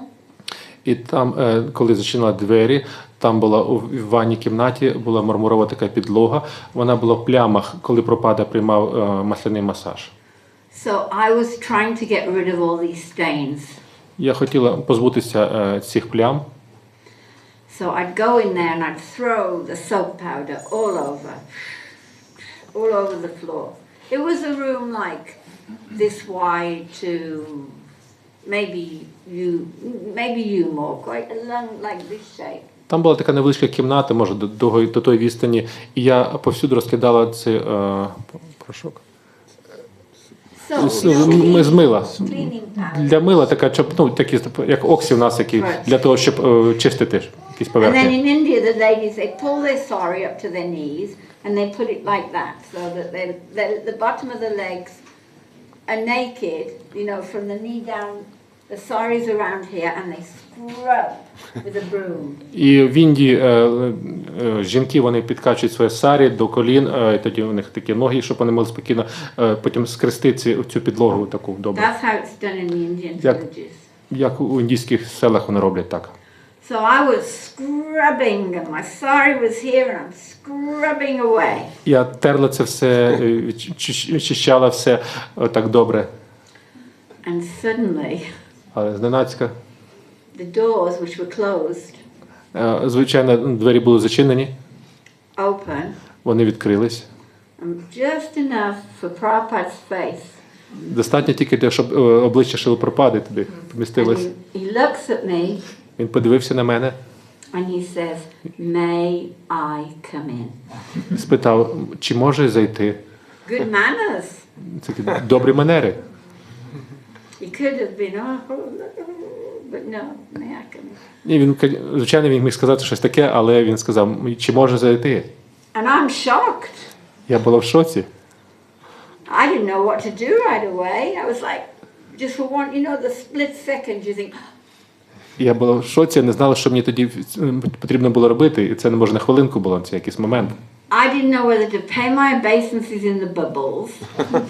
І там, коли зачинила двері, там була у ванній кімнаті була мармурова така підлога. Вона була в плямах, коли Прабхупада приймав масляний масаж. So I was trying to get rid of all these stains. Я хотіла позбутися цих плям. So I'd go in there and I'd throw the soap powder all over the floor. It was a room like this wide to maybe you more, quite a long, like this shape. Там була така невеличка кімната, може до тої відстані, і я повсюди розкидала цей порошок. З мила. Для мила така, такі, як оксі в нас, які, для того, щоб чистити якісь поверхні. And then in India, the ladies, they pull their sari up to their knees and they put it like that, so that the bottom of the legs are naked, you know, from the knee down. The sari's around here and they scrub with a broom. І в Індії жінки, вони підкачують своє сарі до колін, і тоді у них такі ноги, щоб вони могли спокійно потім скрестити цю підлогу таку добре. That's how it's done in the Indian villages. Як у індійських селах вони роблять так. So I was scrubbing and my sari was here and I'm scrubbing away. Я терла це все, очищала все так добре. And suddenly, Але зненацька, the doors which were closed, звичайно, двері були зачинені, open, вони відкрились. and just enough for Prabhupada's face. Достатньо тільки для, щоб обличчя Шрили Прабхупади туди помістилось. And he looks at me Він подивився на мене, and he says, "May I come in?" спитав, чи може зайти. Good manners. Це такі добрі манери. He could have been, but no, may I come in? І він, звичайно, він міг сказати щось таке, але він сказав, чи може зайти. And I'm shocked. Я була в шоці. I didn't know what to do right away. I was like, just for one, you know, the split second, you think, Я була в шоці, я не знала, що мені тоді потрібно було робити. І це не може на хвилинку було, це якийсь момент. I didn't know whether to pay my obeisances in the bubbles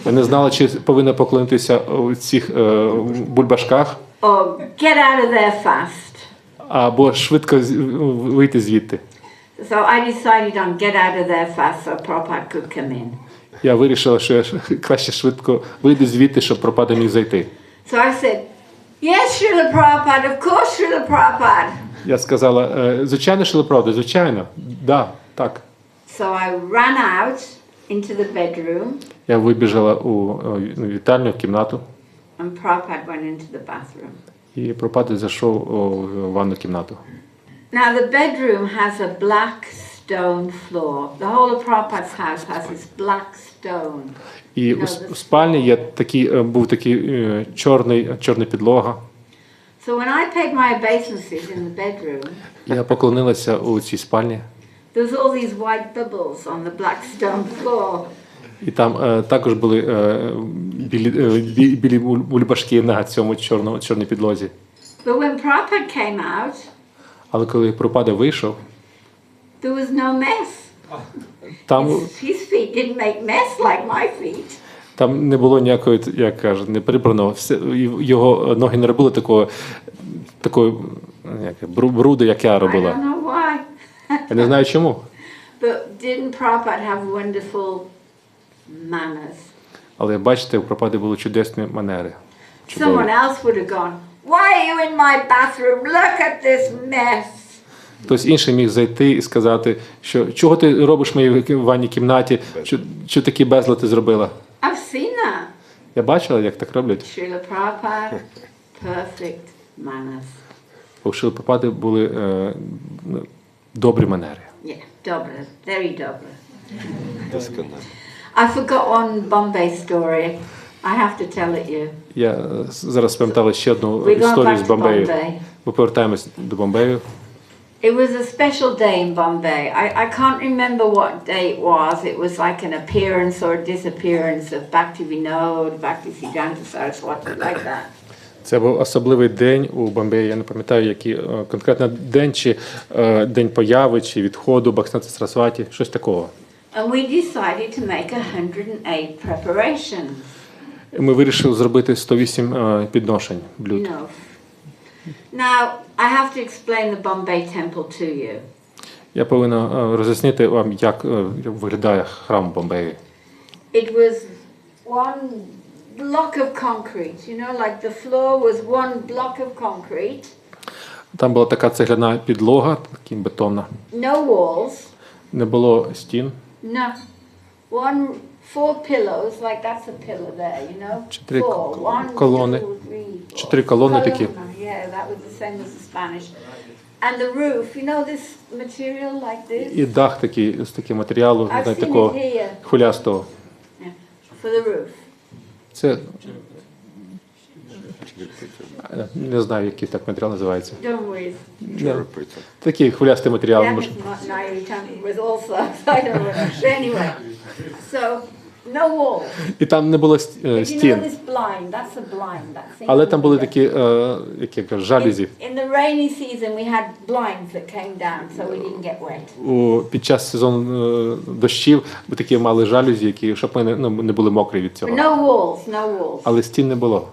Я не знала, чи повинна поклонитися у цих бульбашках, or get out of there fast. або швидко вийти звідти. So I decided on get out of there fast so Prabhupada could come in. Я вирішила, що я краще швидко вийду звідти, щоб Прабхупада міг зайти. So I said, yes, Srila Prabhupada, of course, Srila Prabhupada. Я сказала, звичайно, Шрила Прабхупада, звичайно, да, так. So I ran out into the bedroom Я вибіжала у вітальню, в кімнату, and Prabhupada went into the bathroom. і Прабхупада зайшов у ванну кімнату. Now the bedroom has a black stone floor. The whole of Prabhupada's house has this black stone. І у спальні є був такий чорна підлога. So when I paid my obeisances in the bedroom, Я поклонилася у цій спальні. there was all these white bubbles on the black stone floor. І там також були білі бульбашки на цьому чорній підлозі. But when Prabhupada came out, Але коли Прабхупада вийшов, there was no mess. там His feet didn't make mess like my feet. Там не було ніякої, як кажуть, не прибраного. Його ноги не робили такої бруду, як я I робила. don't know why. Я не знаю чому. But didn't Prabhupada have wonderful manners? Але бачите, у Прабхупади були чудесні манери. Чудові. Someone else would have gone, why are you in my bathroom? Look at this mess. Хтось інший міг зайти і сказати, що чого ти робиш в моїй ванній кімнаті, що такі безлад ти зробила. I've seen that. Я бачила, як так роблять. Srila Prabhupada, perfect manners. У Шрили Прабхупади були добрі манери. Yeah, добре, very добре. Досконально. I forgot one Bombay story. I have to tell it you. Я зараз пам'ятала ще одну We're going історію back з to Бомбею. Bombay. Ми повертаємось до Бомбею. It was a special day in Bombay. I can't remember what day it was. It was like an appearance or a disappearance of Bhaktivinoda, Bhактіведанта, Saraswati, like that. Це був особливий день у Бомбеї. Я не пам'ятаю, який конкретно день, чи день появи, чи відходу Бхактіведанта Сарасваті, щось такого. And we decided to make 108 preparations. Ми вирішили зробити 108 підношень блюд. No. Now, I have to explain the Bombay temple to you. Я повинен роз'яснити вам, як виглядає храм Бомбеї. It was one block of concrete, you know, like the floor was one block of concrete. Там була така цегляна підлога, така бетонна. No walls. Не було стін. No. Four pillows, like that's a pillar there, you know. Чотири Four. One, колони. two, three, four. Чотири колони такі. Columna, yeah, that was the same as the Spanish. And the roof, you know this material like this? І дах такий, з такого матеріалу, I've знаєте, seen такого it here. хвилястого. Yeah. For the roof. Це, не знаю, який так матеріал називається. Don't worry. Черепиця. Такий хвилястий матеріал. That може. is not Nairi was also, so I don't know. But anyway, so no walls. І там не було But you know стін. this blind, that's a blind, that thing. Але там були такі, які кажуть, жалюзі. In the rainy season we had blinds that came down so we didn't get wet. Під час сезону дощів ми такі мали жалюзі, які, щоб ми не були мокрі від But цього. no walls, no walls. Але стін не було.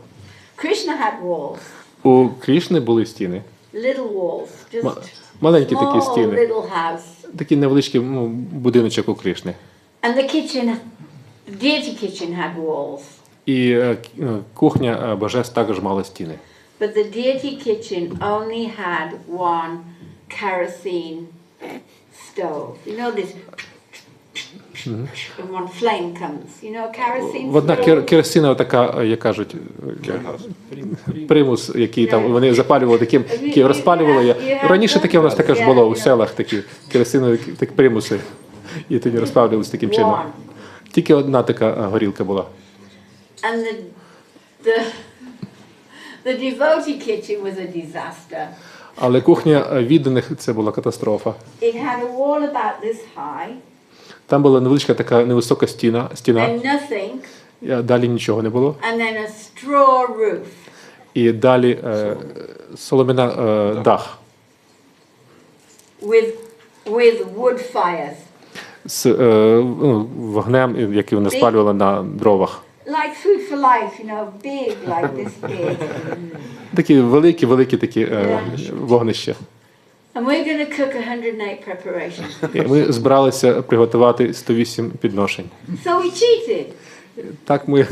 Krishna had walls, У Крішни були стіни. little walls, just Маленькі такі small стіни. little house. Такий невеличкий будиночок у Крішни. And the kitchen, the deity kitchen had walls. І кухня божеств також мала стіни. But the deity kitchen only had one kerosene stove. You know this, and one flame comes. You know kerosene Одна stove? керосинова така, як кажуть, примус, який там вони запалювали таким, який розпалювали. Раніше таке у нас також було у селах, такі керосинові такі примуси. І тоді розпалювалися таким чином. Тільки одна така горілка була. And the devotee kitchen was a disaster. Але кухня відданих – це була катастрофа. It had a wall about this high Там була невеличка така невисока стіна, and nothing, а далі нічого не було. and then a straw roof. І далі солом'яна дах With wood fires. з вогнем, який вони спалювали на дровах. Like food for life, you know, big, like this big. Такі великі такі вогнища. And we're going to cook 108 preparations. І ми збиралися приготувати 108 підношень. So we cheated. Так ми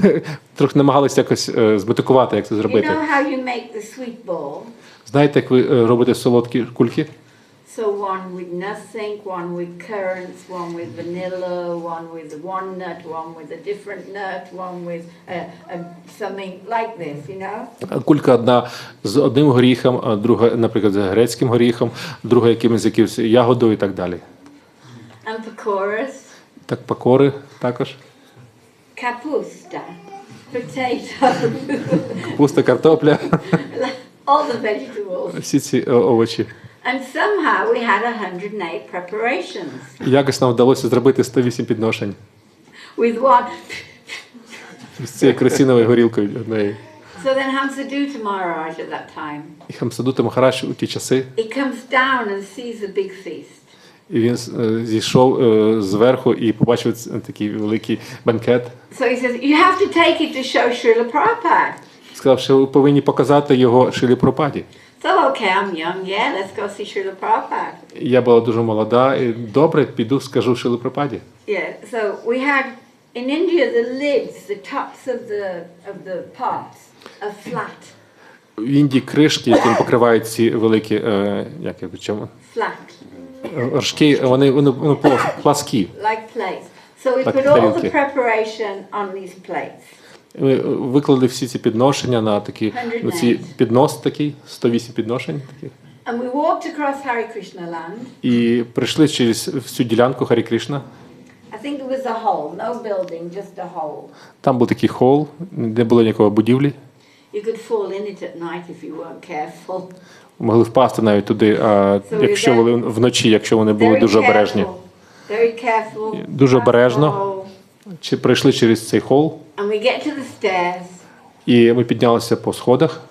трохи намагалися якось збитикувати, як це You зробити. know how you make the sweet ball? Знаєте, як ви робите солодкі кульки? So one with nothing, one with currants, one with vanilla, one with one nut, one with a different nut, one with something like this, you know? Кулька одна з одним горіхом, а друга, наприклад, з грецьким горіхом, друга якимось ягодою і так далі. And pakoras, Так пакори також. kapusta, potato, Капуста, картопля, all the vegetables. всі ці овочі. And somehow we had 108 preparations Якось нам вдалося зробити 108 підношень with one. з цією керосиновою горілкою однею. So then Hamsadutta Maharaj at that time, І Хамсадута Махарадж у ті часи, he comes down and sees a big feast. і він зійшов зверху і побачив такий великий банкет. So he says, you have to take it to show Srila Prabhupada. Сказав, що ви повинні показати його Шрилі Прабхупаді. So okay, I'm young, yeah, let's go see Srila Prabhupada. Я була дуже молода, і добре, піду, скажу Шрилі Прабхупаді. Yeah, so we had, in India, the lids, the tops of the pots are flat. В Індії кришки, якими покривають ці великі, як я чому? Flat, Горшки, вони пласкі. like plates. So we Like put all the тарілки. preparation on these plates. Ми виклали всі ці підношення на такі, на ці піднос такий, 108 підношень таких. And we walked across Hare Krishna land. І прийшли через всю ділянку Харі Кришна. I think it was a hole, no building, just a hole. Там був такий хол, не було ніякої будівлі. You could fall in it at night if you weren't careful. Могли впасти навіть туди, якщо вони вночі, якщо вони були дуже обережні. Very careful. Дуже обережно. Careful. Чи прийшли через цей хол, And we get to the stairs. і ми піднялися по сходах.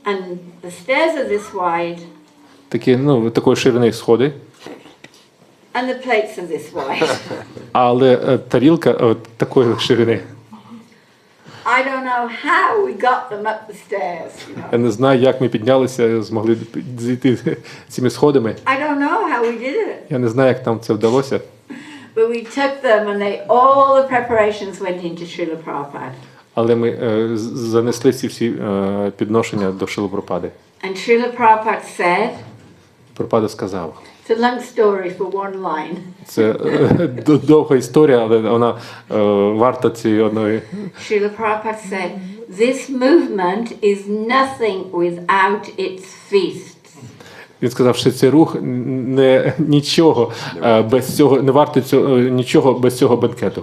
And the stairs are this wide. Такі, такої ширини сходи. And the plates are this wide. Але тарілка такої ширини. I don't know how we got them up the stairs. You know. Я не знаю, як ми піднялися, змогли зійти цими сходами. I don't know how we did it. Я не знаю, як нам це вдалося. But we took them and all the preparations went into Srila Prabhupada. Але ми занесли ці всі підношення до Шрили Прабхупади. And Srila Prabhupada said, Прабхупада сказав. it's a long story for one line. Це довга історія, але вона варта цієї одної. Srila Prabhupada said, this movement is nothing without its feasts. Він сказав, що цей рух нічого без цього, не вартий нічого без цього бенкету.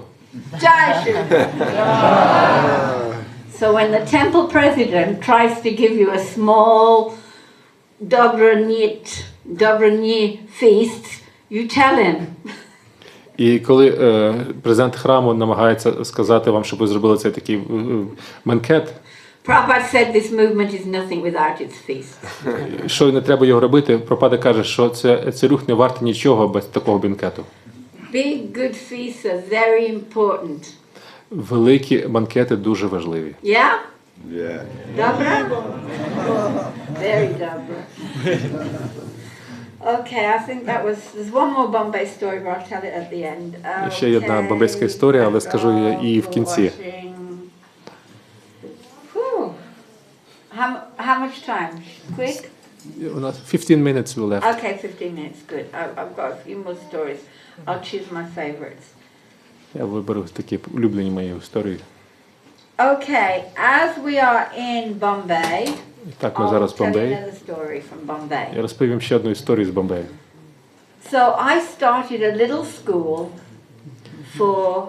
Jai Shri. So when the temple president tries to give you a small Dobrani feast, you tell him. І коли президент храму намагається сказати вам, щоб ви зробили цей такий бенкет, Prabhupada said this movement is nothing without its feast. що не треба його робити, Прабхупада каже, що цей рух не вартий нічого без такого бенкету. Big good feasts are very important. Великі банкети дуже важливі. Yeah? Yeah. Dobra? Very dobra. Okay, I think there's one more Bombay story, but I'll tell it at the end. Ще є одна бомбейська історія, але скажу її в кінці. How much time? Quick? У нас 15 minutes left. Okay, 15 minutes, good. I've got a few more stories. I'll choose my favorites. Я виберу такі улюблені мої історії. Okay, as we are in Bombay, Так, ми I'll зараз в tell you Бомбеї. another story from Bombay. Я розповім ще одну історію з Бомбею. So I started a little school for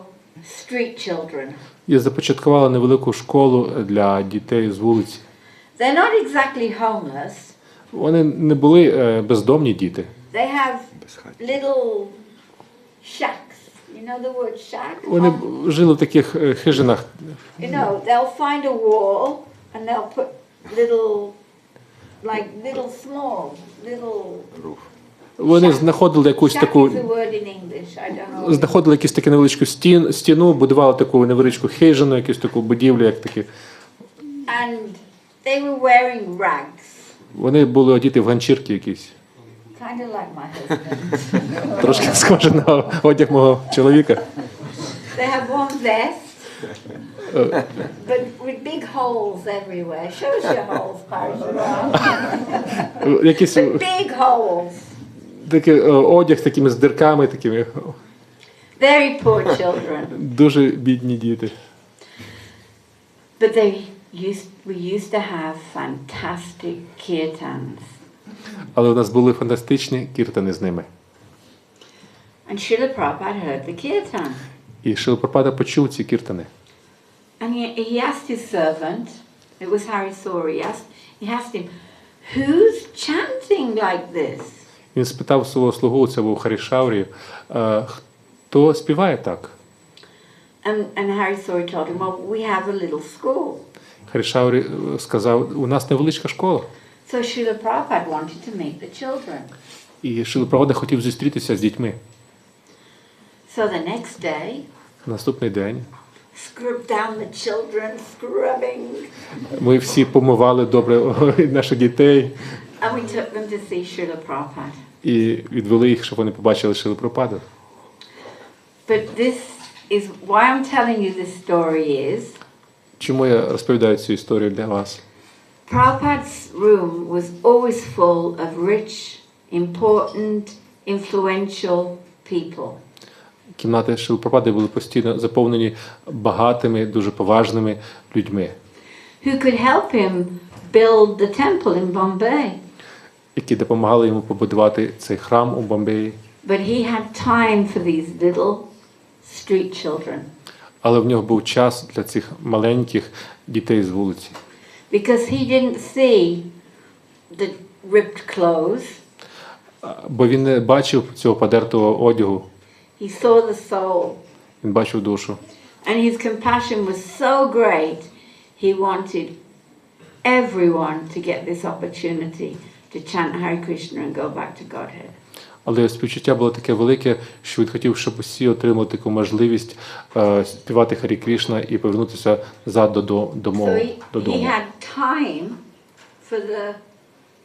street children. Я започаткувала невелику школу для дітей з вулиці. They're not exactly homeless. Вони не були бездомні діти. They have little shacks. You know the word shack? Вони жили в таких хижинах. You know, they'll find a wall and they'll put little small. Рух. Вони знаходили якусь Shack таку, is a word in English. I don't know. знаходили якусь таку невеличку стіну, будували таку невеличку хижину, якусь таку будівлю, як такі. And they were wearing rags. Вони були одіти в ганчірки якісь. Kind of like my husband. Трошки схоже на одяг мого чоловіка. They have one vest, but with big holes everywhere. Show us your holes, Parashurama. Якісь But big holes. такий одяг з такими з дирками, такими Very poor children. дуже бідні діти. But we used to have fantastic kirtans. Але у нас були фантастичні кіртани з ними. And Srila Prabhupada heard the kirtan. І Шрила Прабхупада почув ці кіртани. And he asked his servant, it was Hari Sori, he asked him, who's chanting like this? Він спитав свого слугу, це був Харішаурі, хто співає так? And Hari Sori told him, well, we have a little school. Харішаурі сказав, у нас невеличка школа. So Srila Prabhupada wanted to meet the children. І Шрила Прабхупада хотів зустрітися з дітьми. So the next day, Наступний день scrubbed down the children, scrubbing. ми всі помивали добре наших дітей And we took them to see Srila Prabhupada. і відвели їх, щоб вони побачили Шрилу Прабхупаду. But this is why I'm telling you this story is Чому я розповідаю цю історію для вас? Prabhupada's room was always full of rich, important, influential people. Кімнати Шрили Прабхупади були постійно заповнені багатими, дуже поважними людьми, Who could help him build the temple in Bombay. які допомагали йому побудувати цей храм у Бомбеї. But he had time for these little street children. Але в нього був час для цих маленьких дітей з вулиці. Because he didn't see the ripped clothes. Бо він не бачив цього подертого одягу, He saw the soul. він бачив душу. And his compassion was so great, he wanted everyone to get this opportunity to chant Hare Krishna and go back to Godhead. Але співчуття було таке велике, що він хотів, щоб усі отримали таку можливість співати Харі Крішна і повернутися назад додому. So he had time for the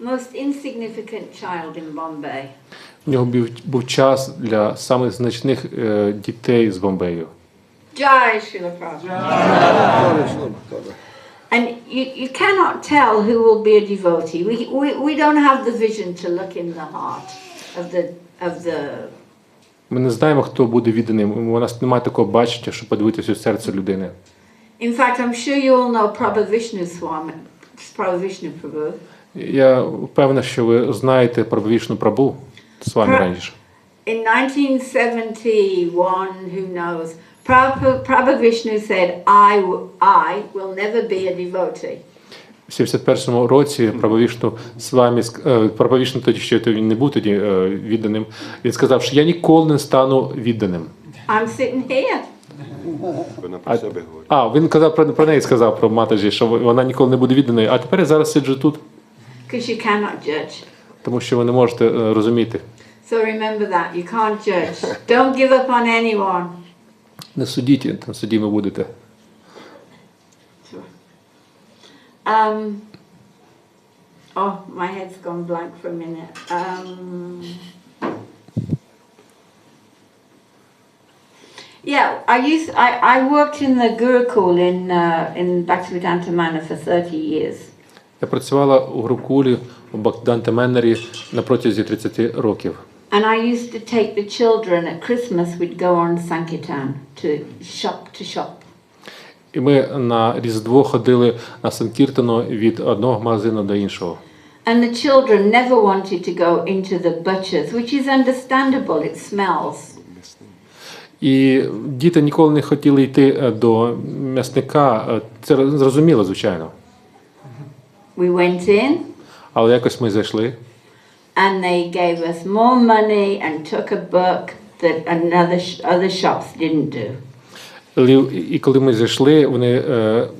most insignificant child in Bombay. У нього був час для самих значних дітей з Бомбею. Jai Srila Prabhupada. And you cannot tell who will be a devotee. We don't have the vision to look in the heart of the. Ми не знаємо, хто буде відданим. У нас немає такого бачення, щоб подивитися у серце людини. In fact, I'm sure you all know Prabhu Swamі, Prabhu Prabhu. Я впевнений, що ви знаєте про Вішну Прабу з вами раніше. In 1971, who knows, Prabhu Vishnu said, I will never be a devotee. В 71-му році Прабху Вішну тоді ще він не був тоді відданим. Він сказав, що я ніколи не стану відданим. I'm sitting here. Вона про себе говорить. Він казав про неї, сказав про Матаджи, що вона ніколи не буде відданою. А тепер я зараз сиджу тут, Because you cannot judge. тому що ви не можете розуміти. So remember that, you can't judge. Don't give up on anyone. Не судіть, там судіми будете. My head's gone blank for a minute. I worked in the Gurukul in Bhактіведанта Manor for 30 years. Я працювала у Гурукулі, у Бхактіведанта Манорі на протязі 30 років. And I used to take the children at Christmas, we'd go on Sankirtan to shop. І ми на Різдво ходили на Санкіртану від одного магазину до іншого. And the children never wanted to go into the butchers, which is understandable, it smells. І діти ніколи не хотіли йти до м'ясника, це зрозуміло, звичайно. We went in. Але якось ми зайшли. And they gave us more money and took a book that other shops didn't do. І коли ми зайшли, вони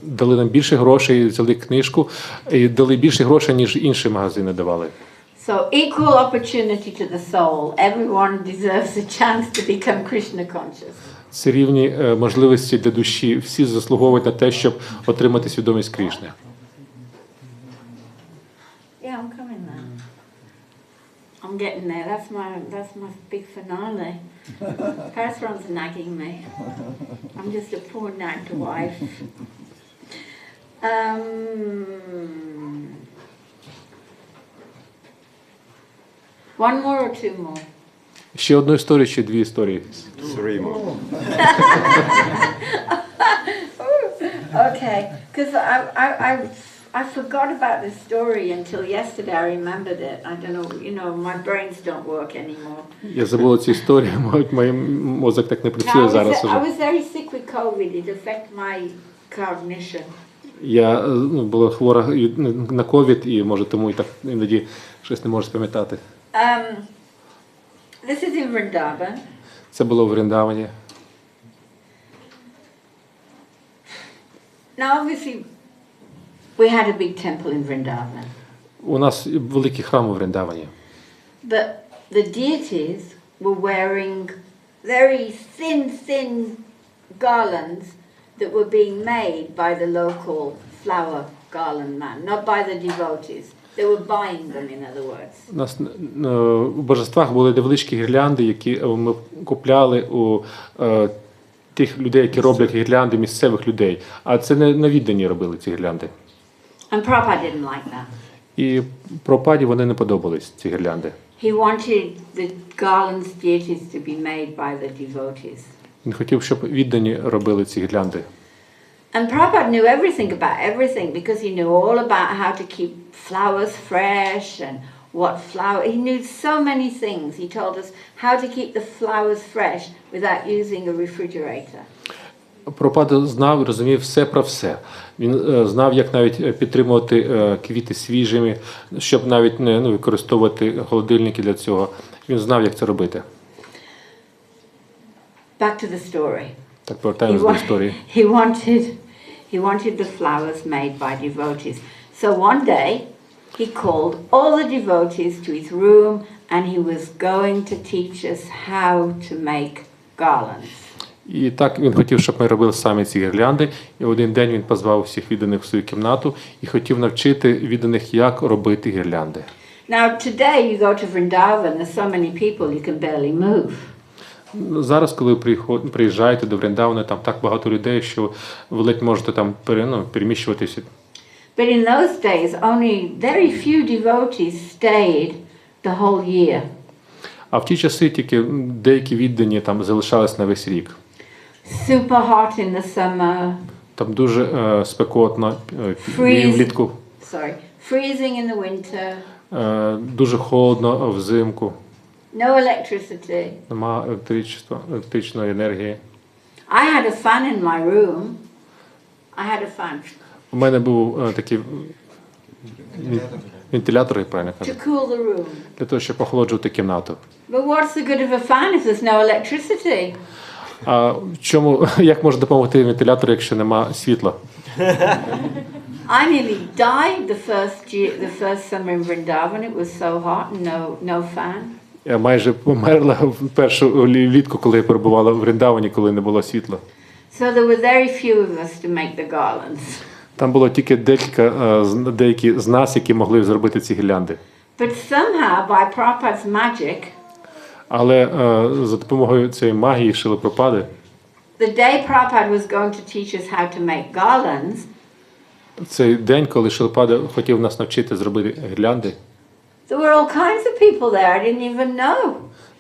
дали нам більше грошей, взяли книжку, і дали більше грошей, ніж інші магазини давали. So equal opportunity to the soul. Everyone deserves a chance to become Krishna conscious. Це рівні можливості для душі. Всі заслуговують на те, щоб отримати свідомість Крішни. Yeah, I'm coming now. I'm getting there. That's my big finale. Parasram's nagging me. I'm just a poor nagged wife. One more or two more? Ще одну історію, ще дві історії. Three more. Okay, because I forgot about this story until yesterday. I remembered it. I don't know. My brains don't work anymore. Я забула цю історію, мій мозок так не працює зараз уже. I was very sick with COVID. It affected my cognition. Я була хвора на ковід, і може тому і так іноді щось не можу спам'ятати. This is in Vrindavan. Це було в Вриндавані. Now, obviously, we had a big temple in Vrindavan. У нас великий храм у Вриндавані. But the deities were wearing very thin garlands that were being made by the local flower garland man, not by the devotees. They were buying them, in other words. У нас у божествах були невеличкі гірлянди, які ми купляли у тих людей, які роблять гірлянди, місцевих людей. А це не віддані робили ці гірлянди. And Prabhupada didn't like that. І Прабхупаді вони не подобались, ці гірлянди. He wanted the garlands deities to be made by the devotees. Він хотів, щоб віддані робили ці гірлянди. And Prabhupada knew everything about everything because he knew all about how to keep flowers fresh and what flower. He knew so many things. He told us how to keep the flowers fresh without using a refrigerator. Прабхупада знав і розумів все про все. Він знав, як навіть підтримувати квіти свіжими, щоб навіть не використовувати холодильники для цього. Він знав, як це робити. Back to the story. Так, повертаємось до історії. He wanted the flowers made by devotees. So one day he called all the devotees to his room and he was going to teach us how to make garlands. І так він хотів, щоб ми робили самі ці гірлянди. І один день він позвав всіх відданих в свою кімнату і хотів навчити відданих, як робити гірлянди. Now today you go to Vrindavan, there's so many people you can barely move. Зараз, коли приїжджаєте до Вріндавана, там так багато людей, що ви ледь можете там переміщуватися. But in those days only very few devotees stayed the whole year. А в ті часи тільки деякі віддані там залишались на весь рік. Super hot in the summer. Там дуже спекотно влітку. Freezing in the winter. Дуже холодно взимку. No electricity. Нема електричної енергії. I had a fan in my room. I had a fan. У мене був такий вентилятор, як правильно кажу, to cool the room. Для того, щоб охолоджувати кімнату. But what's the good of a fan if there's no electricity? А як може допомогти вентилятор, якщо нема світла? I nearly died the first summer in Vrindavan. It was so hot and no fan. Я майже померла в першу влітку, коли я перебувала в Вріндавані, коли не було світла. So there were very few of us to make the garlands. Там було тільки деякі з нас, які могли зробити ці гірлянди. But somehow, by Prabhupada's magic, але за допомогою цієї магії Шрили Прабхупади, the day Prabhupada was going to teach us how to make garlands, цей день, коли Шрила Прабхупада хотів нас навчити зробити гірлянди, there were all kinds of people there I didn't even know.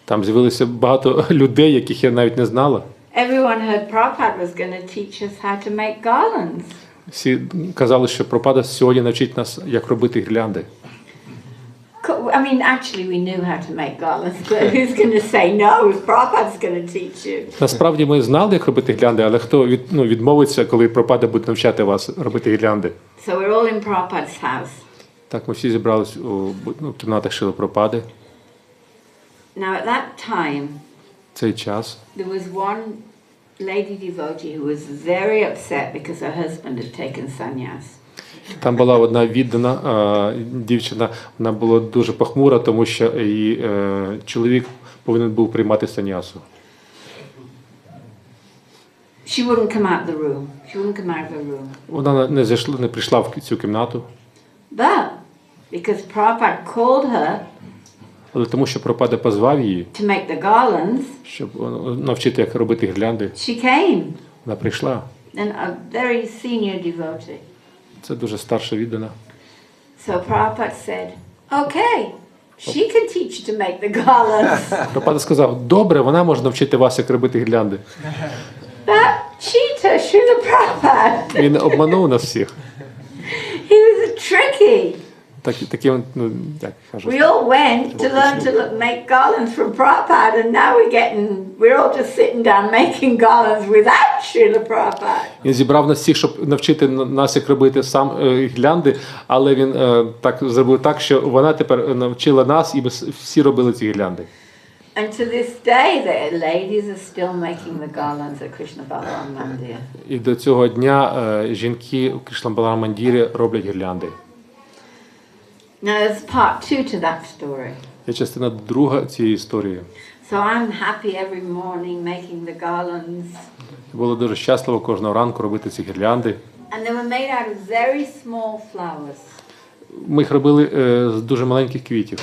Там з'явилося багато людей, яких я навіть не знала. Everyone heard Prabhupada was going to teach us how to make garlands. Всі казали, що Прабхупада сьогодні навчить нас, як робити гірлянди. I mean, actually, we knew how to make garlands, but who's going to say no if Prabhupada's going to teach you? Насправді ми знали, як робити гірлянди, але хто відмовиться, коли Прабхупада буде навчати вас робити гірлянди? So we're all in Prabhupada's house. Так, ми всі зібрались у кімнатах Шрили Прабхупади. Now at that time, Цей час there was one lady devotee who was very upset because her husband had taken sannyas. там була одна віддана дівчина, вона була дуже похмура, тому що її чоловік повинен був приймати саньясу. She wouldn't come out of the room. She wouldn't come out of the room. Вона не прийшла в цю кімнату. But because Prabhupada called her Але тому що Прабхупада позвав її, to make the garlands, щоб навчити, як робити гірлянди, she came. вона прийшла. And a very senior devotee. Це дуже старша віддана. So Prabhupada said, okay, she can teach you to make the garlands. Прабхупада сказав, добре, вона може навчити вас, як робити гірлянди. That cheater, Srila Prabhupada. Він обманув нас всіх. He was tricky. Таким, як кажуть. We all went to learn to make garlands from Prabhupada, and now we're all just sitting down making garlands without Srila Prabhupada. Він зібрав нас всіх, щоб навчити нас, як робити сам гірлянди, але він так зробив так, що вона тепер навчила нас, і ми всі робили ці гірлянди. And to this day, the ladies are still making the garlands at Krishna Balaram Mandir. І до цього дня жінки у Кришна Баларам Мандірі роблять гірлянди. Now there's part 2 to that story. Є частина друга цієї історії. So I'm happy every morning making the garlands. Було дуже щасливо кожного ранку робити ці гірлянди. And they were made out of very small flowers. Ми їх робили з дуже маленьких квітів.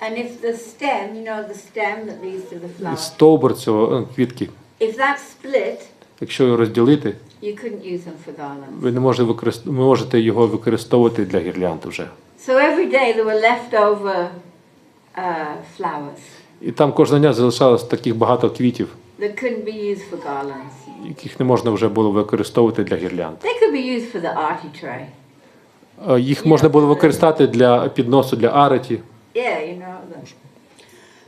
And if the stem, you know, the stem that leads to the flower. Стовбур цього квітки. If that's split, Якщо його розділити, you couldn't use them for garlands. ви не можете його використовувати для гірлянд вже. So every day there were leftover flowers І там кожного дня залишалось таких багато квітів, that couldn't be used for garlands. яких не можна вже було використовувати для гірлянд. They could be used for the arti tray. Їх можна було використати для підносу, для араті. Yeah, you know.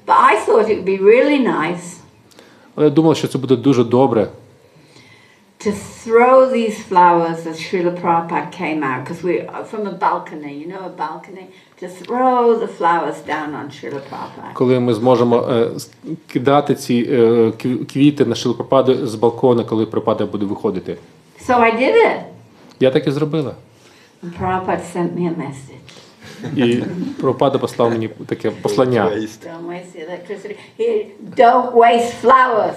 But I thought it would be really nice Але я думав, що це буде дуже добре, to throw these flowers as Srila Prabhupada came out, because we're from a balcony, you know, a balcony, to throw the flowers down on Srila Prabhupada. коли ми зможемо кидати ці квіти на Шрилу Прабхупаду з балкона, коли Прабхупада буде виходити. So I did it. Я так і зробила. And Prabhupada sent me a message. І Прабхупада послав мені таке послання. Don't waste the electricity. Here, don't waste flowers.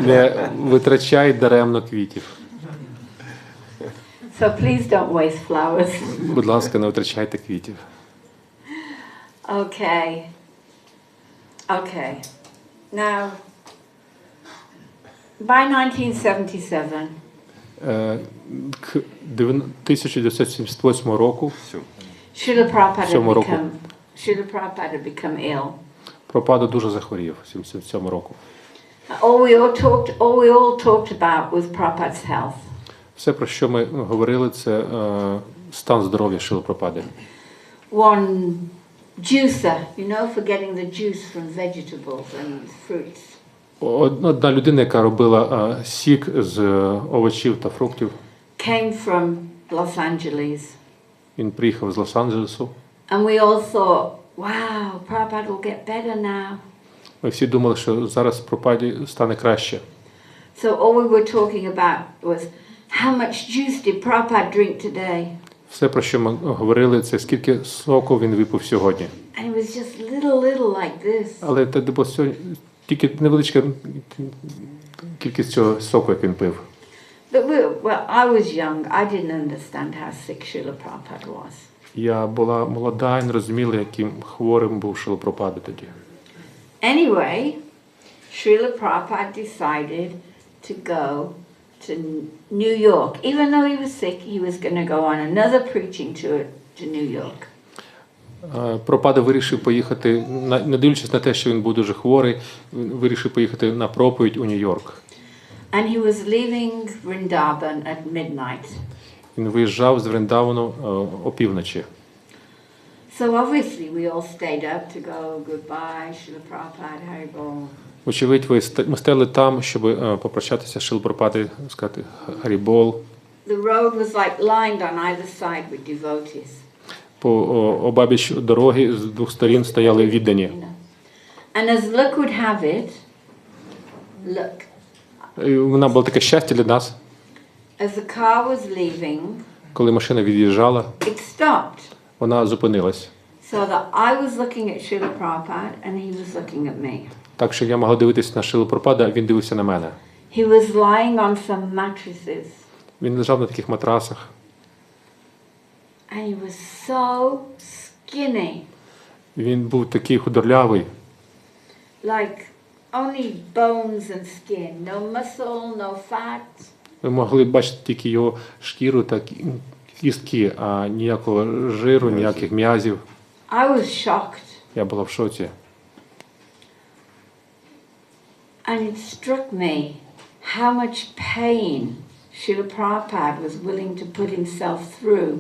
Не витрачай даремно квітів. So please don't waste flowers. Будь ласка, не витрачайте квітів. Okay. Okay. Now, by 1977, К 1978 року Все. Srila Prabhupada Сьомого року. had become ill. Прабхупада дуже захворів в 77 року. All we all talked about was Prabhupada's health. Все, про що ми говорили, це стан здоров'я Шрили Прабхупади. One juicer, you know, for getting the juice from vegetables and fruits. Одна людина, яка робила сік з овочів та фруктів, Came from Los Angeles. він приїхав з Лос-Анджелесу. And we all thought, wow, Prabhupada will get better now. Ми всі думали, що зараз Прабхупаді стане краще. So all we were talking about was, how much juice did Prabhupada drink today? Все, про що ми говорили, це скільки соку він випив сьогодні. And it was just little like this. Але це було тільки невеличка кількість цього соку, як він пив. But I was young. I didn't understand how sick Srila Prabhupada was. Я була молода і не розуміла, яким хворим був Шрила Прабхупада тоді. Anyway, Srila Prabhupada decided to go to New York. Even though he was sick, he was going to go on another preaching tour to New York. Прабхупада вирішив поїхати, не дивлячись на те, що він був дуже хворий, він вирішив поїхати на проповідь у Нью-Йорк. And he was leaving Vrindavan at midnight. Він виїжджав з Вриндавану опівночі. So obviously we all stayed up to go goodbye, Srila Prabhupada, Haribol. Очевидь, ми стояли там, щоб попрощатися з Шрилою Прабхупадою, сказати Харібол. The road was like lined on either side with devotees. По обабіч дороги з двох сторін стояли віддані. And as luck would have it, Вона була таке щастя для нас. as the car was leaving, Коли машина від'їжджала, it stopped. вона зупинилась. So that I was looking at Srila Prabhupada and he was looking at me. Так що я могла дивитися на Шрилу Прабхупаду, а він дивився на мене. He was lying on some mattresses. Він лежав на таких матрасах. And he was so skinny. Він був такий худорлявий. Like only bones and skin. No muscle, no fat. Ви могли бачити тільки його шкіру та кістки, а ніякого жиру, ніяких м'язів. I was shocked. Я була в шоці. And it struck me how much pain Srila Prabhupada was willing to put himself through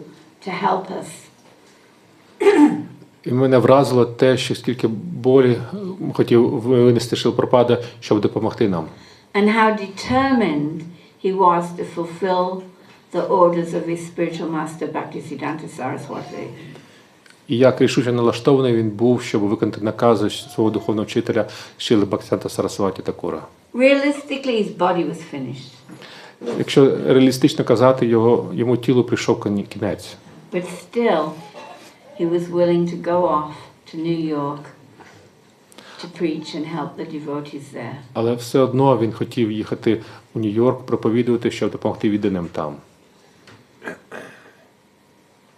to help us. І мене вразило те, що скільки болі хотів винести Шрила Прабхупада, щоб допомогти нам. And how determined he was to fulfill the orders of his spiritual master Bhактіведанта Saraswati. І як рішуче налаштований він був, щоб виконати накази свого духовного вчителя Шрили Бхактіведанта Сарасваті Такура. Realistically, his body was finished. Якщо реалістично казати, йому тілу прийшов кінець. But still, he was willing to go off to New York to preach and help the devotees there. Але все одно він хотів їхати у Нью-Йорк, проповідувати, щоб допомогти відданим там.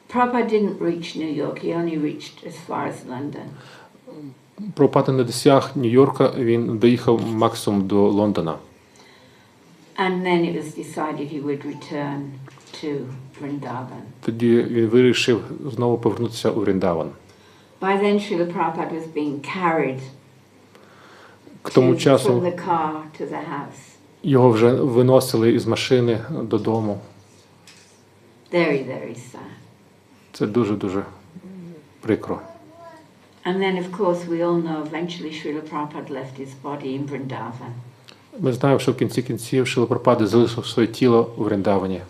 Prabhupada didn't reach New York, he only reached as far as London. Прабхупада не досяг Нью-Йорка, він доїхав максимум до Лондона. And then it was decided he would return to Vrindavan. Тоді він вирішив знову повернутися у Вріндаван. By then Srila Prabhupada was being carried К тому from часу the car to the house. його вже виносили із машини додому. Very, very sad. Це дуже-дуже прикро. And then, of course, we all know eventually Srila Prabhupada left his body in Vrindavan. Ми знаємо, що в кінці кінців Шрила Прабхупада залишив своє тіло у Вріндавані.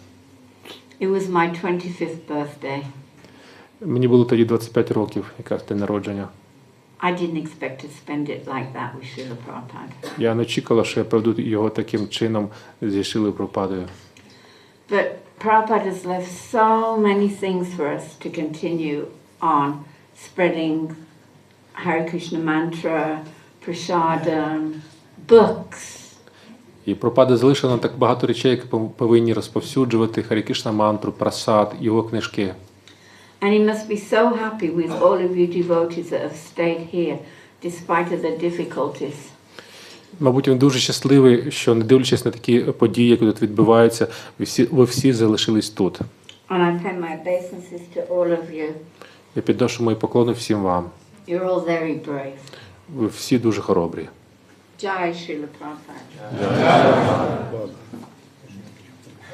It was my 25th birthday. Мені було тоді 25 років, якраз день народження. I didn't expect to spend it like that with Srila Prabhupada. Я не очікувала, що я проведу його таким чином зі Шрилою Прабхупадою. But Prabhupada has left so many things for us to continue on, spreading Hare Krishna mantra, prasadam, books. І Прабхупада залишив нам так багато речей, які повинні розповсюджувати, Харі Кришна мантру, прасад, його книжки. And he must be so happy with all of you devotees that have stayed here, despite of the difficulties. Мабуть, він дуже щасливий, що, не дивлячись на такі події, які тут відбуваються, ви всі залишились тут. And I pay my obeisances to all of you. Я підношу мої поклони всім вам. You're all very brave. Ви всі дуже хоробрі. Jai Srila Prabhupada.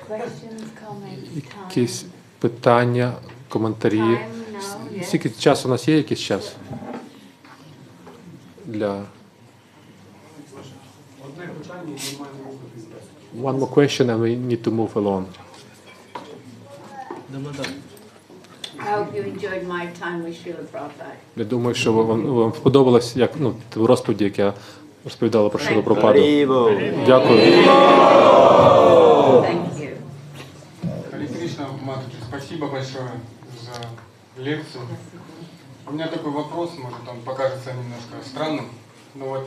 Questions, comments, time? Якісь питання, коментарі. Time? No, yes. Скільки часу у нас є? Якийсь час? Для... One more question and we need to move along. I hope you enjoyed my time with Srila Prabhupada. Я думаю, що вам сподобалось, як в розповіді, як я розповідала про Шрилу Прабхупаду. Дякую. Thank you. Харе Кришна, Матаджи, спасибо большое за лекцию. У меня такой вопрос, может, он покажется немножко странным, но вот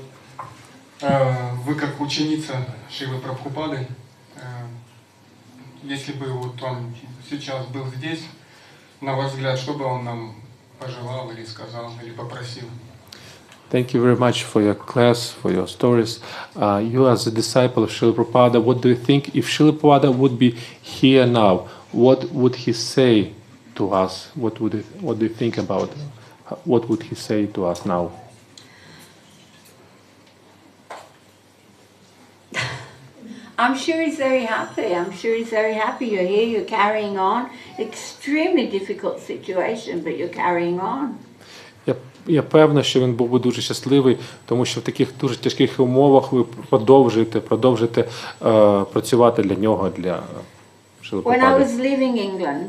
вы как ученица Шрилы Прабхупады, если бы вот он сейчас был здесь, на ваш взгляд, что бы он нам пожелал или сказал, или попросил? Thank you very much for your class, for your stories. You as a disciple of Srila Prabhupada, what do you think if Srila Prabhupada would be here now? What would he say to us? What do you think about? What would he say to us now? I'm sure he's very happy. I'm sure he's very happy you're here, you're carrying on. Extremely difficult situation, but you're carrying on. Я певна, що він був би дуже щасливий, тому що в таких дуже тяжких умовах ви продовжуєте працювати для нього, для Шрили When I Прабхупади. was leaving England,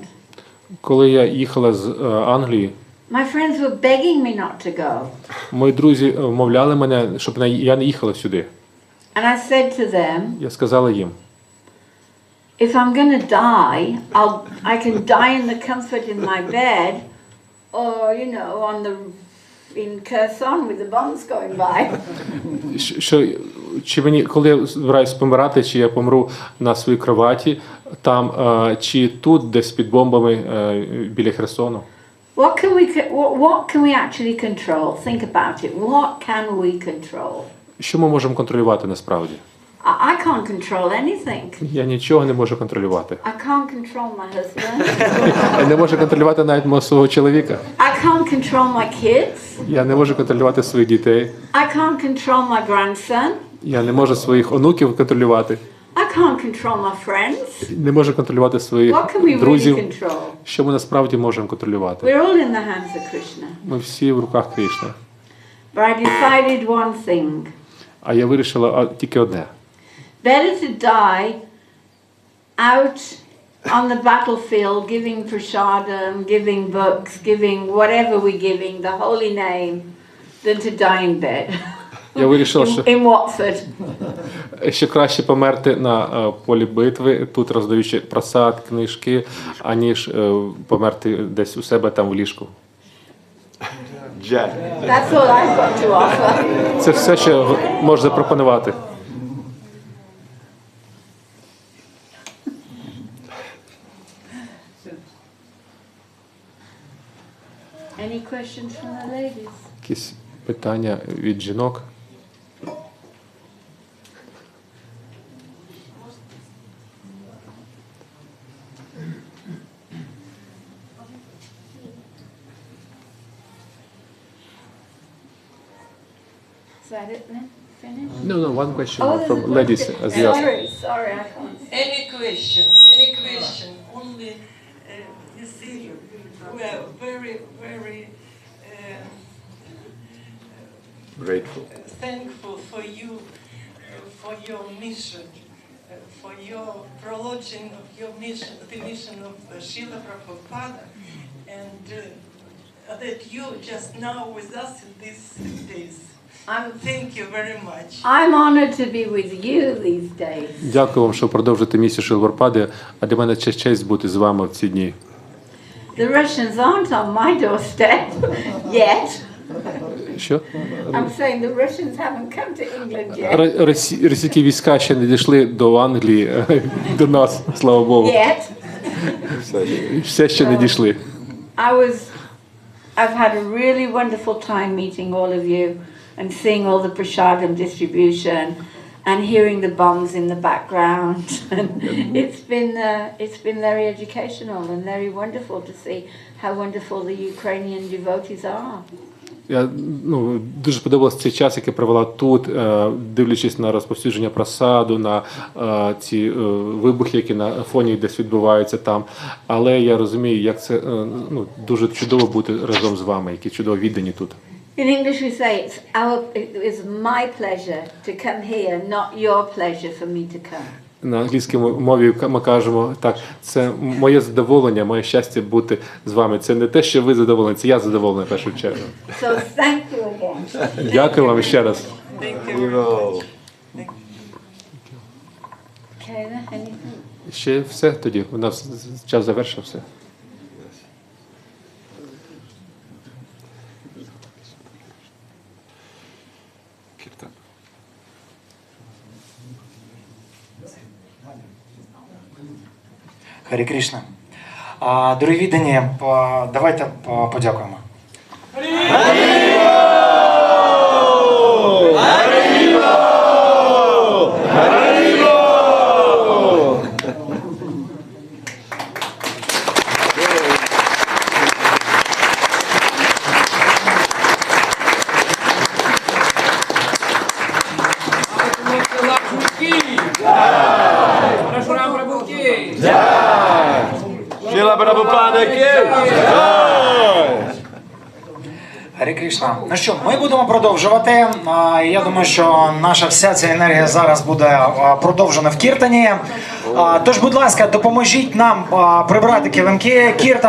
Коли я їхала з Англії, my friends were begging me not to go. мої друзі вмовляли мене, щоб я не їхала сюди. And I said to them, Я сказала їм, if I'm going to die, I can die in the comfort in my bed, or, you know, in Kherson with the bombs going by. що чи мені, коли я збираюсь помирати, чи я помру на своїй кроваті, там, чи тут, десь під бомбами біля Херсону. What can we actually control? Think about it. What can we control? Що ми можемо контролювати насправді? I can't control anything. Я нічого не можу контролювати. I can't control my husband. Я не можу контролювати навіть мого свого чоловіка. I can't control my kids. Я не можу контролювати своїх дітей. I can't control my grandson. Я не можу своїх онуків контролювати. I can't control my friends. Не можу контролювати своїх What can we really друзів. control? Що ми насправді можемо контролювати? We're all in the hands of Krishna. Ми всі в руках Крішни. But I decided one thing. А я вирішила тільки одне. Better to die out on the battlefield giving prasadam, giving books, giving whatever we're giving, the holy name, than to die in bed. Я вирішила, in Watford. що краще померти на полі битви, тут роздаючи просад, книжки, аніж померти десь у себе там в ліжку. That's all I've got to offer. Це все, що можу запропонувати. Any questions from the ladies? Якісь питання від жінок? Is that it then? Finished? No, one question Oh, there's from a ladies question. as well. Sorry, I can't. Any question, only you see, we are very, very Grateful. thankful for you, for your mission, for your prolonging of your mission, the mission of Srila Prabhupada, and that you just now with us in these days. Thank you very much. I'm honored to be with you these days. Дякую вам, що продовжуєте місію Шріли Прабхупади, а для мене честь бути з вами в ці дні. The Russians aren't on my doorstep yet. Що? I'm saying the Russians haven't come to England yet. Російські війська ще не дійшли до Англії, до нас, слава Богу. Yet. Все ще не дійшли. I've had a really wonderful time meeting all of you and seeing all the prasadam distribution and hearing the bombs in the background. And it's been very educational and very wonderful to see how wonderful the Ukrainian devotees are. Дуже подобався цей час, який провела тут, дивлячись на розповсюдження просаду, на ці вибухи, які на фоні десь відбуваються там. Але я розумію, як це дуже чудово бути разом з вами, які чудово віддані тут. In English we say it's my pleasure to come here, not your pleasure for me to come. На англійській мові ми кажемо так, це моє задоволення, моє щастя бути з вами. Це не те, що ви задоволені, це я задоволений в першу чергу. So thank you again. Дякую вам ще раз. Ура! Okay, anything? Ще все тоді, у нас час завершився. Кіртан. Харі Крішна. Дорогі віддані, давайте подякуємо. Шрила Прабхупада Харі Крішна. Ну що, ми будемо продовжувати. Я думаю, що наша вся ця енергія зараз буде продовжена в кіртані. Тож, будь ласка, допоможіть нам прибрати килимки. Кіртан